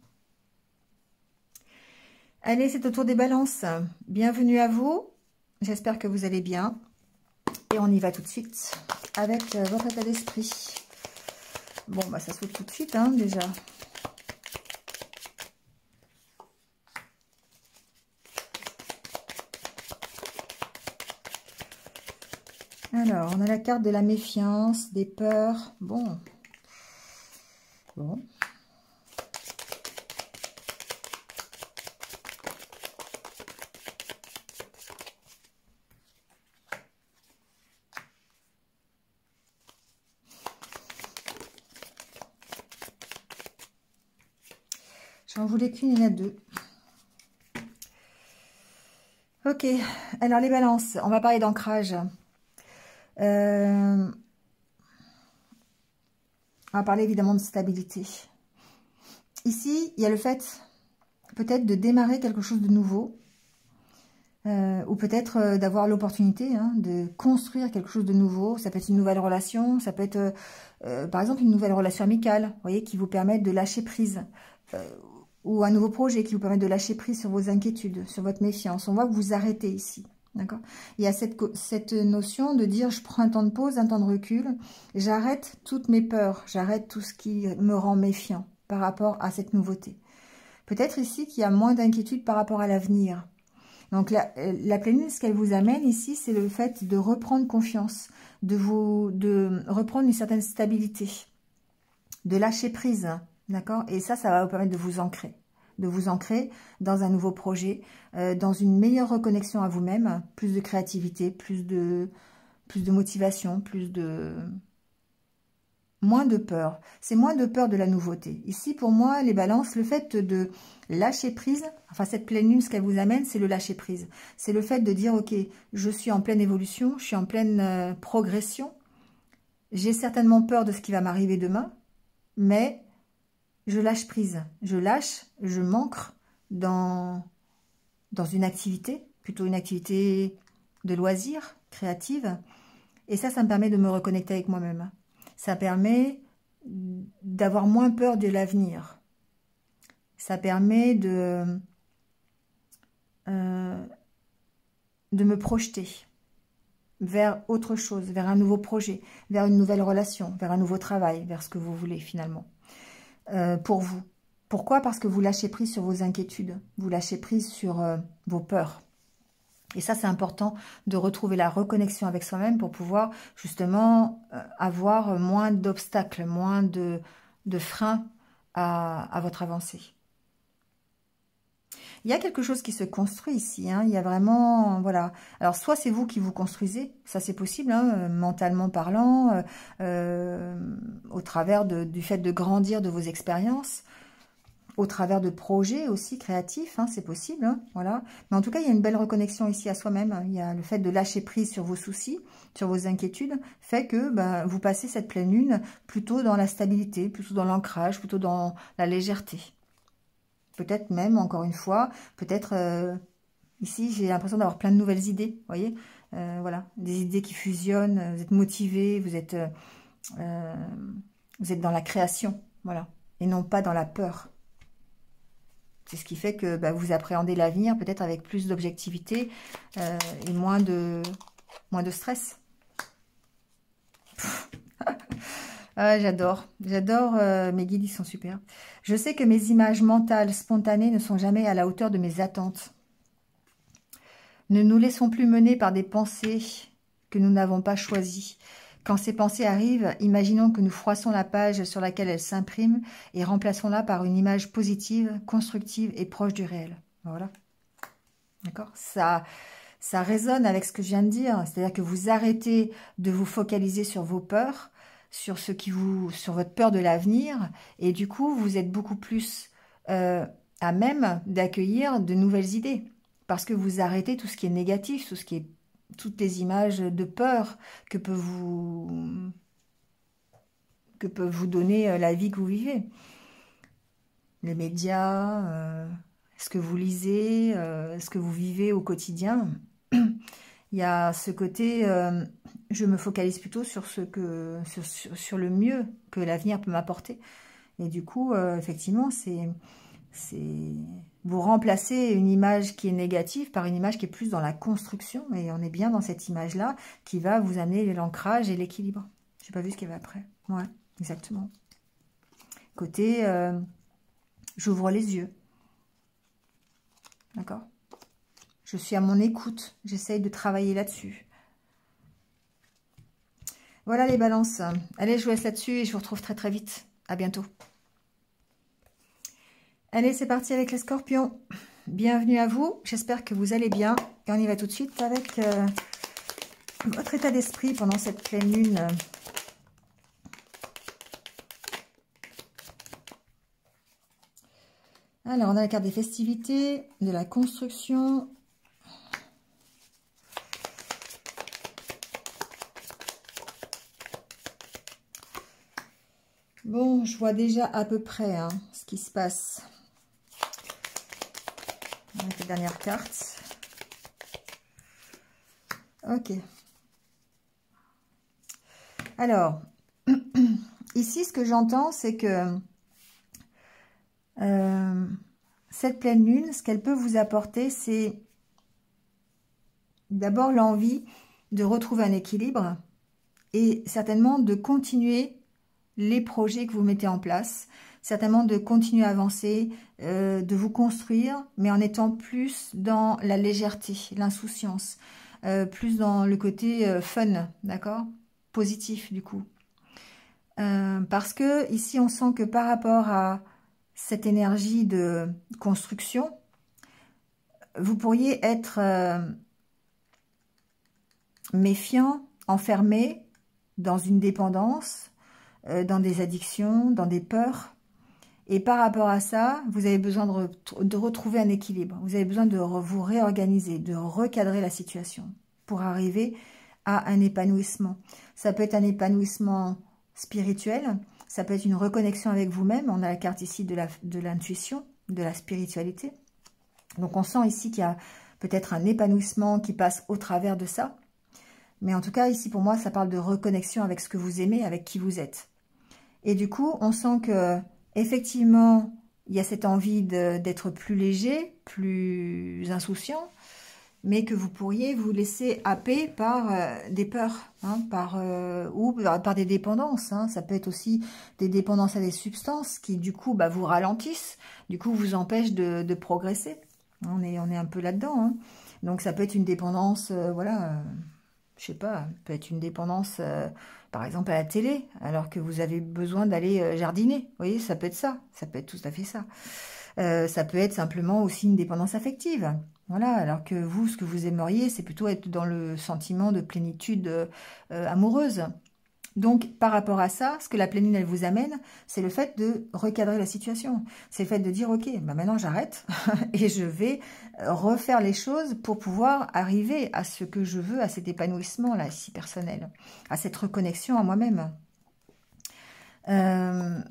Allez, c'est au tour des balances. Bienvenue à vous. J'espère que vous allez bien. Et on y va tout de suite avec votre état d'esprit. Bon, ça s'ouvre tout de suite, hein, déjà. Alors, on a la carte de la méfiance, des peurs. Bon. J'en voulais qu'une, il y en a deux. Ok, alors les balances, on va parler d'ancrage. On va parler évidemment de stabilité. Ici, il y a le fait peut-être de démarrer quelque chose de nouveau, ou peut-être d'avoir l'opportunité de construire quelque chose de nouveau. Ça peut être une nouvelle relation, ça peut être par exemple une nouvelle relation amicale, vous voyez, qui vous permet de lâcher prise, ou un nouveau projet qui vous permet de lâcher prise sur vos inquiétudes, sur votre méfiance. On voit que vous arrêtez ici. D'accord. Il y a cette notion de dire je prends un temps de pause, un temps de recul, j'arrête toutes mes peurs, j'arrête tout ce qui me rend méfiant par rapport à cette nouveauté. Peut-être ici qu'il y a moins d'inquiétude par rapport à l'avenir. Donc la pleine, ce qu'elle vous amène ici, c'est le fait de reprendre confiance, de reprendre une certaine stabilité, de lâcher prise, d'accord. Et ça va vous permettre de vous ancrer. de vous ancrer dans un nouveau projet, dans une meilleure reconnexion à vous-même, plus de créativité, plus de motivation, moins de peur. C'est moins de peur de la nouveauté. Ici, pour moi, les balances, le fait de lâcher prise, enfin cette pleine lune, ce qu'elle vous amène, c'est le lâcher prise. C'est le fait de dire, ok, je suis en pleine évolution, je suis en pleine progression. J'ai certainement peur de ce qui va m'arriver demain, mais je lâche prise. Je lâche, je m'ancre dans une activité, plutôt une activité de loisir, créative. Et ça me permet de me reconnecter avec moi-même. Ça permet d'avoir moins peur de l'avenir. Ça permet de me projeter vers autre chose, vers un nouveau projet, vers une nouvelle relation, vers un nouveau travail, vers ce que vous voulez finalement, pour vous. Pourquoi? Parce que vous lâchez prise sur vos inquiétudes, vous lâchez prise sur vos peurs. Et ça, c'est important de retrouver la reconnexion avec soi-même pour pouvoir justement avoir moins d'obstacles, moins de freins à votre avancée. Il y a quelque chose qui se construit ici, hein. Il y a vraiment, voilà. Alors, soit c'est vous qui vous construisez, ça c'est possible, hein, mentalement parlant, au travers du fait de grandir de vos expériences, au travers de projets aussi créatifs, hein, c'est possible, hein, voilà. Mais en tout cas, il y a une belle reconnexion ici à soi-même. Il y a le fait de lâcher prise sur vos soucis, sur vos inquiétudes, fait que vous passez cette pleine lune plutôt dans la stabilité, plutôt dans l'ancrage, plutôt dans la légèreté. Peut-être même, encore une fois, peut-être ici, j'ai l'impression d'avoir plein de nouvelles idées, vous voyez, voilà, des idées qui fusionnent, vous êtes motivé, vous êtes dans la création, voilà, et non pas dans la peur. C'est ce qui fait que vous appréhendez l'avenir peut-être avec plus d'objectivité et moins de stress. Ah, j'adore, mes guides, ils sont super. Je sais que mes images mentales spontanées ne sont jamais à la hauteur de mes attentes. Ne nous laissons plus mener par des pensées que nous n'avons pas choisies. Quand ces pensées arrivent, imaginons que nous froissons la page sur laquelle elles s'impriment et remplaçons-la par une image positive, constructive et proche du réel. Voilà. D'accord ? Ça résonne avec ce que je viens de dire. C'est-à-dire que vous arrêtez de vous focaliser sur vos peurs, sur votre peur de l'avenir, et du coup, vous êtes beaucoup plus à même d'accueillir de nouvelles idées. Parce que vous arrêtez tout ce qui est négatif, toutes les images de peur que peut vous donner la vie que vous vivez. Les médias, ce que vous lisez, ce que vous vivez au quotidien. Il y a ce côté, je me focalise plutôt sur le mieux que l'avenir peut m'apporter. Et du coup, effectivement, vous remplacez une image qui est négative par une image qui est plus dans la construction, et on est bien dans cette image-là qui va vous amener l'ancrage et l'équilibre. J'ai pas vu ce qu'il y avait après. Ouais, exactement. Côté, j'ouvre les yeux. D'accord ? Je suis à mon écoute. J'essaye de travailler là-dessus. Voilà les balances. Allez, je vous laisse là-dessus et je vous retrouve très très vite. À bientôt. Allez, c'est parti avec les scorpions. Bienvenue à vous. J'espère que vous allez bien. Et on y va tout de suite avec votre état d'esprit pendant cette pleine lune. Alors, on a la carte des festivités, de la construction. Bon, je vois déjà à peu près ce qui se passe. Avec les dernières cartes. Ok. Alors, ici, ce que j'entends, c'est que cette pleine lune, ce qu'elle peut vous apporter, c'est d'abord l'envie de retrouver un équilibre et certainement de continuer les projets que vous mettez en place, certainement de continuer à avancer, de vous construire, mais en étant plus dans la légèreté, l'insouciance, plus dans le côté fun, d'accord? Positif, du coup. Parce que ici, on sent que par rapport à cette énergie de construction, vous pourriez être méfiant, enfermé dans une dépendance, dans des addictions, dans des peurs. Et par rapport à ça, vous avez besoin de retrouver un équilibre. Vous avez besoin de vous réorganiser, de recadrer la situation pour arriver à un épanouissement. Ça peut être un épanouissement spirituel, ça peut être une reconnexion avec vous-même. On a la carte ici de l'intuition, de la spiritualité. Donc on sent ici qu'il y a peut-être un épanouissement qui passe au travers de ça. Mais en tout cas, ici pour moi, ça parle de reconnexion avec ce que vous aimez, avec qui vous êtes. Et du coup, on sent que effectivement, il y a cette envie d'être plus léger, plus insouciant, mais que vous pourriez vous laisser happer par des peurs, hein, ou par des dépendances. Hein. Ça peut être aussi des dépendances à des substances qui, du coup, vous ralentissent, du coup, vous empêchent de progresser. On est un peu là-dedans. Hein. Donc, ça peut être une dépendance, voilà, je sais pas, peut être une dépendance, par exemple, à la télé, alors que vous avez besoin d'aller jardiner. Vous voyez, ça peut être ça. Ça peut être tout à fait ça. Ça peut être simplement aussi une dépendance affective. Voilà, alors que vous, ce que vous aimeriez, c'est plutôt être dans le sentiment de plénitude amoureuse. Donc, par rapport à ça, ce que la pleine lune, elle vous amène, c'est le fait de recadrer la situation. C'est le fait de dire, ok, maintenant j'arrête et je vais refaire les choses pour pouvoir arriver à ce que je veux, à cet épanouissement-là, ici, personnel, à cette reconnexion à moi-même. Il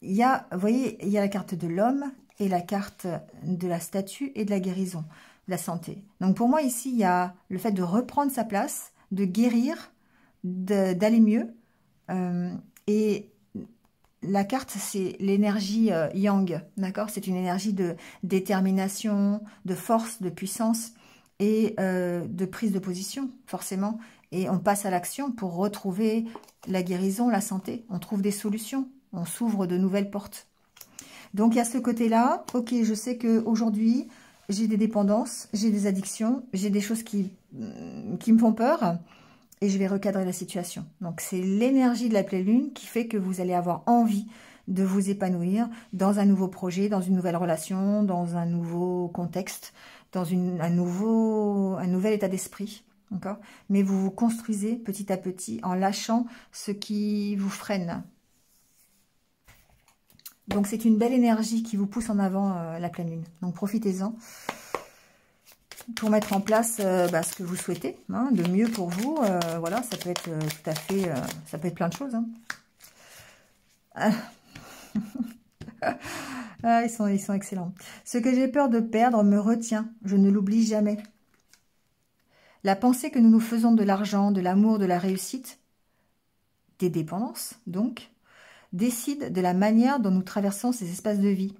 y a, vous voyez, il y a la carte de l'homme et la carte de la statue et de la guérison, de la santé. Donc, pour moi, ici, il y a le fait de reprendre sa place, de guérir, d'aller mieux. Et la carte, c'est l'énergie yang, d'accord? C'est une énergie de détermination, de force, de puissance et de prise de position, forcément. Et on passe à l'action pour retrouver la guérison, la santé. On trouve des solutions, on s'ouvre de nouvelles portes. Donc, il y a ce côté-là. Ok, je sais qu'aujourd'hui, j'ai des dépendances, j'ai des addictions, j'ai des choses qui me font peur. Et je vais recadrer la situation. Donc, c'est l'énergie de la pleine lune qui fait que vous allez avoir envie de vous épanouir dans un nouveau projet, dans une nouvelle relation, dans un nouveau contexte, dans un nouvel état d'esprit. D'accord? Mais vous vous construisez petit à petit en lâchant ce qui vous freine. Donc, c'est une belle énergie qui vous pousse en avant, la pleine lune. Donc, profitez-en pour mettre en place ce que vous souhaitez, hein, de mieux pour vous. Voilà, ça peut être tout à fait, ça peut être plein de choses. Hein. Ils sont excellents. Ce que j'ai peur de perdre me retient, je ne l'oublie jamais. La pensée que nous nous faisons de l'argent, de l'amour, de la réussite, des dépendances, donc, décide de la manière dont nous traversons ces espaces de vie.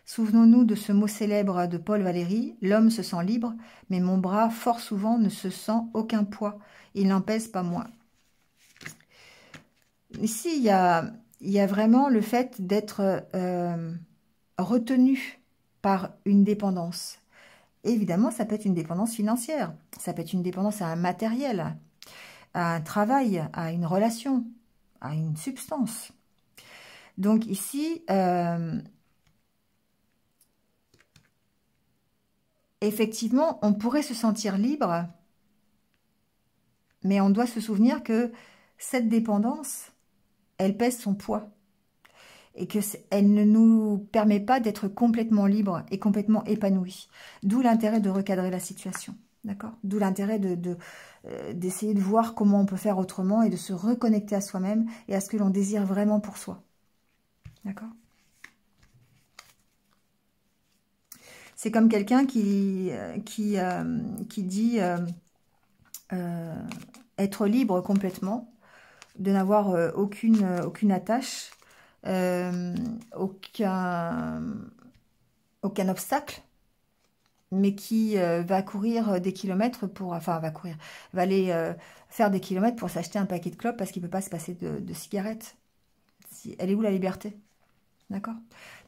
Souvenons-nous de ce mot célèbre de Paul Valéry, « L'homme se sent libre, mais mon bras, fort souvent, ne se sent aucun poids. Il n'en pèse pas moins. » Ici, il y a vraiment le fait d'être retenu par une dépendance. Et évidemment, ça peut être une dépendance financière, ça peut être une dépendance à un matériel, à un travail, à une relation, à une substance. Donc ici... effectivement, on pourrait se sentir libre, mais on doit se souvenir que cette dépendance, elle pèse son poids et qu'elle ne nous permet pas d'être complètement libre et complètement épanoui. D'où l'intérêt de recadrer la situation, d'accord? D'où l'intérêt d'essayer de voir comment on peut faire autrement et de se reconnecter à soi-même et à ce que l'on désire vraiment pour soi, d'accord? C'est comme quelqu'un qui dit être libre complètement, de n'avoir aucune attache, aucun obstacle, mais qui va courir des kilomètres va aller faire des kilomètres pour s'acheter un paquet de clopes parce qu'il ne peut pas se passer de cigarettes. Elle est où la liberté? D'accord.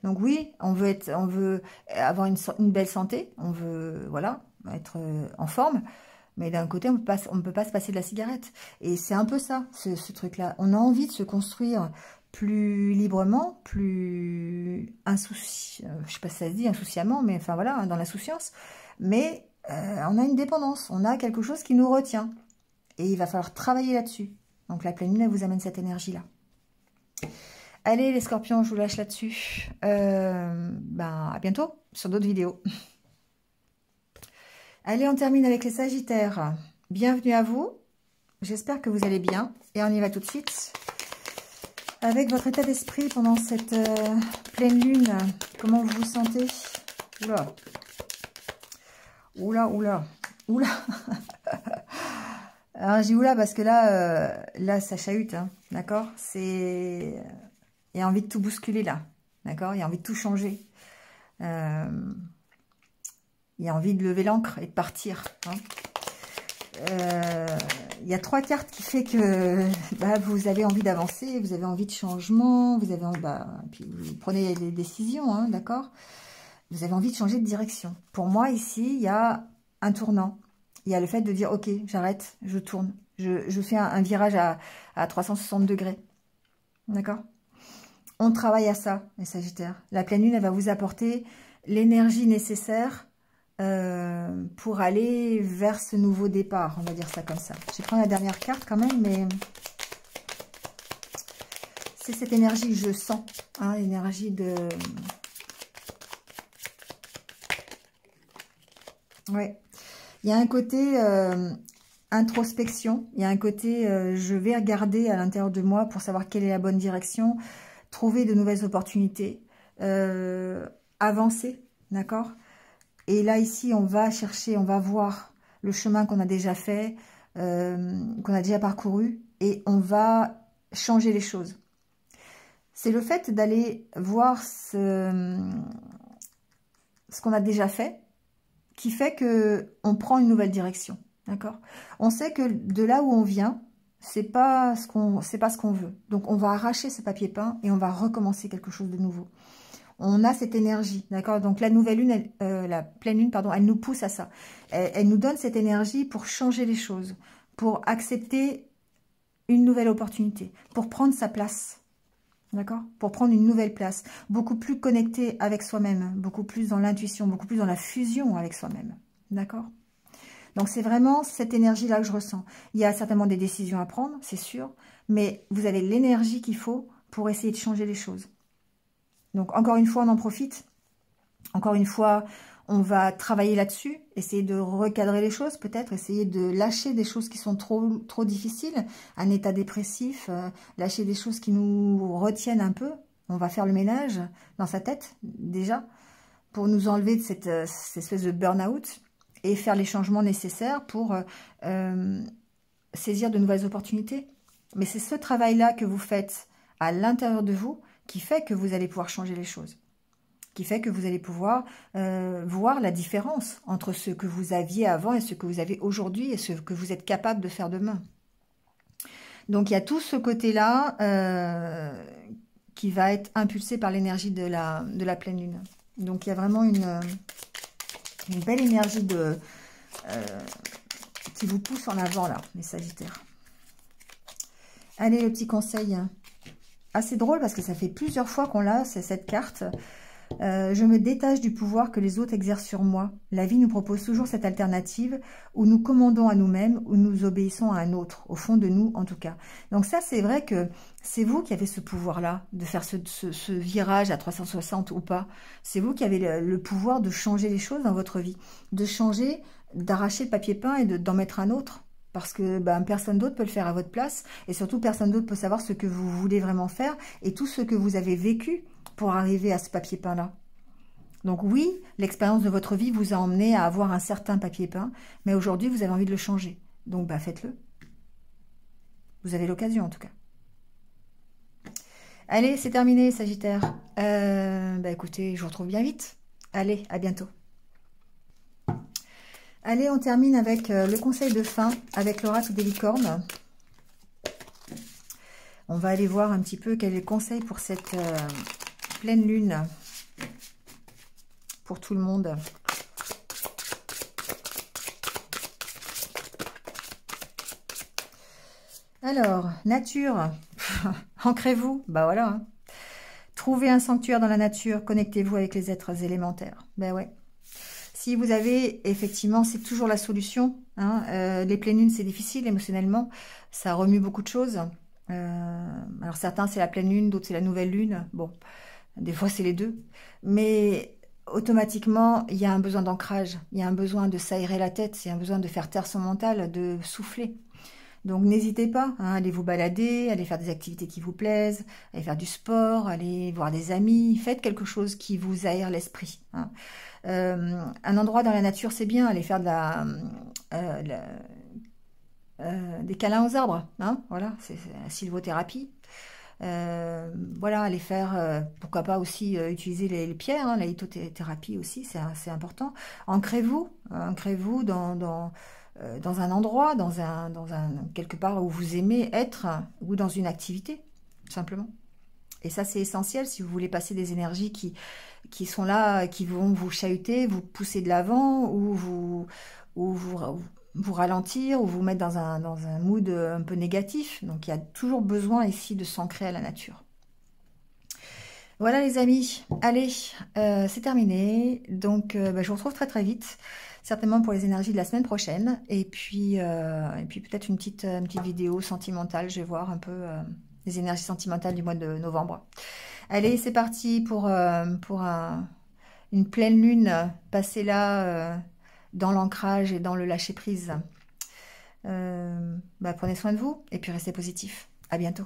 Donc oui, on veut avoir une belle santé, on veut être en forme, mais d'un côté, on ne peut pas se passer de la cigarette. Et c'est un peu ça, ce truc-là. On a envie de se construire plus librement, plus je sais pas si ça se dit insouciamment, mais enfin voilà, dans l'insouciance. Mais on a une dépendance, on a quelque chose qui nous retient. Et il va falloir travailler là-dessus. Donc la pleine lune, elle vous amène cette énergie-là. Allez les scorpions, je vous lâche là-dessus. À bientôt sur d'autres vidéos. Allez, on termine avec les sagittaires. Bienvenue à vous. J'espère que vous allez bien. Et on y va tout de suite. Avec votre état d'esprit pendant cette pleine lune, comment vous vous sentez? Oula. Oula, oula. Oula. Alors, je dis oula parce que là ça chahute, hein, d'accord? Il y a envie de tout bousculer, là. D'accord? Il y a envie de tout changer. Il y a envie de lever l'ancre et de partir. Hein. Il y a 3 cartes qui fait que vous avez envie d'avancer, vous avez envie de changement, vous avez puis vous prenez des décisions, hein, d'accord? Vous avez envie de changer de direction. Pour moi, ici, il y a un tournant. Il y a le fait de dire, ok, j'arrête, je tourne. Je fais un virage à 360 degrés. D'accord? On travaille à ça, les sagittaires. La pleine lune, elle va vous apporter l'énergie nécessaire pour aller vers ce nouveau départ, on va dire ça comme ça. Je vais prendre la dernière carte quand même, mais c'est cette énergie que je sens, hein, l'énergie de... Ouais, il y a un côté introspection, il y a un côté je vais regarder à l'intérieur de moi pour savoir quelle est la bonne direction, trouver de nouvelles opportunités, avancer, d'accord? Et là, ici, on va chercher, on va voir le chemin qu'on a déjà fait, qu'on a déjà parcouru, et on va changer les choses. C'est le fait d'aller voir ce qu'on a déjà fait, qui fait qu'on prend une nouvelle direction, d'accord? On sait que de là où on vient, c'est pas ce qu'on veut. Donc, on va arracher ce papier peint et on va recommencer quelque chose de nouveau. On a cette énergie, d'accord? Donc, la nouvelle lune, la pleine lune, pardon, elle nous pousse à ça. Elle nous donne cette énergie pour changer les choses, pour accepter une nouvelle opportunité, pour prendre sa place, d'accord? Pour prendre une nouvelle place, beaucoup plus connecté avec soi-même, beaucoup plus dans l'intuition, beaucoup plus dans la fusion avec soi-même, d'accord? Donc, c'est vraiment cette énergie-là que je ressens. Il y a certainement des décisions à prendre, c'est sûr, mais vous avez l'énergie qu'il faut pour essayer de changer les choses. Donc, encore une fois, on en profite. Encore une fois, on va travailler là-dessus, essayer de recadrer les choses, peut-être, essayer de lâcher des choses qui sont trop difficiles, un état dépressif, lâcher des choses qui nous retiennent un peu. On va faire le ménage dans sa tête, déjà, pour nous enlever de cette espèce de burn-out et faire les changements nécessaires pour saisir de nouvelles opportunités. Mais c'est ce travail-là que vous faites à l'intérieur de vous qui fait que vous allez pouvoir changer les choses, qui fait que vous allez pouvoir voir la différence entre ce que vous aviez avant et ce que vous avez aujourd'hui et ce que vous êtes capable de faire demain. Donc, il y a tout ce côté-là qui va être impulsé par l'énergie de la pleine lune. Donc, il y a vraiment une belle énergie qui vous pousse en avant, là, les sagittaires. Allez, le petit conseil... Assez drôle parce que ça fait plusieurs fois qu'on l'a, c'est cette carte. Je me détache du pouvoir que les autres exercent sur moi. La vie nous propose toujours cette alternative où nous commandons à nous-mêmes, où nous obéissons à un autre, au fond de nous en tout cas. Donc ça, c'est vrai que c'est vous qui avez ce pouvoir-là, de faire ce virage à 360 ou pas. C'est vous qui avez le pouvoir de changer les choses dans votre vie, de changer, d'arracher le papier peint et d'en mettre un autre. Parce que personne d'autre peut le faire à votre place. Et surtout, personne d'autre peut savoir ce que vous voulez vraiment faire. Et tout ce que vous avez vécu pour arriver à ce papier peint-là. Donc oui, l'expérience de votre vie vous a emmené à avoir un certain papier peint. Mais aujourd'hui, vous avez envie de le changer. Donc faites-le. Vous avez l'occasion en tout cas. Allez, c'est terminé, Sagittaire. Écoutez, je vous retrouve bien vite. Allez, à bientôt. Allez, on termine avec le conseil de fin, avec l'oracle des licornes. On va aller voir un petit peu quel est le conseil pour cette pleine lune, pour tout le monde. Alors, nature. Ancrez-vous, bah voilà. Hein. Trouvez un sanctuaire dans la nature, connectez-vous avec les êtres élémentaires. Ben ouais. Si vous avez, effectivement, c'est toujours la solution. Hein. Les pleines lunes, c'est difficile émotionnellement. Ça remue beaucoup de choses. Alors certains, c'est la pleine lune, d'autres, c'est la nouvelle lune. Bon, des fois, c'est les deux. Mais automatiquement, il y a un besoin d'ancrage. Il y a un besoin de s'aérer la tête. Il y a un besoin de faire taire son mental, de souffler. Donc n'hésitez pas, hein, allez vous balader, allez faire des activités qui vous plaisent, allez faire du sport, allez voir des amis, faites quelque chose qui vous aère l'esprit. Hein. Un endroit dans la nature, c'est bien, allez faire de des câlins aux arbres, hein, voilà, c'est la sylvothérapie. Voilà, allez faire, pourquoi pas aussi utiliser les pierres, hein, la lithothérapie aussi, c'est important. Ancrez-vous dans un endroit, quelque part où vous aimez être, ou dans une activité, tout simplement. Et ça, c'est essentiel si vous voulez passer des énergies qui sont là, qui vont vous chahuter, vous pousser de l'avant, ou vous ralentir, ou vous mettre dans un mood un peu négatif. Donc, il y a toujours besoin ici de s'ancrer à la nature. Voilà les amis, allez, c'est terminé. Donc, je vous retrouve très très vite, certainement pour les énergies de la semaine prochaine. Et puis peut-être une petite vidéo sentimentale, je vais voir un peu les énergies sentimentales du mois de novembre. Allez, c'est parti pour une pleine lune, passez là dans l'ancrage et dans le lâcher prise. Prenez soin de vous et puis restez positif. À bientôt.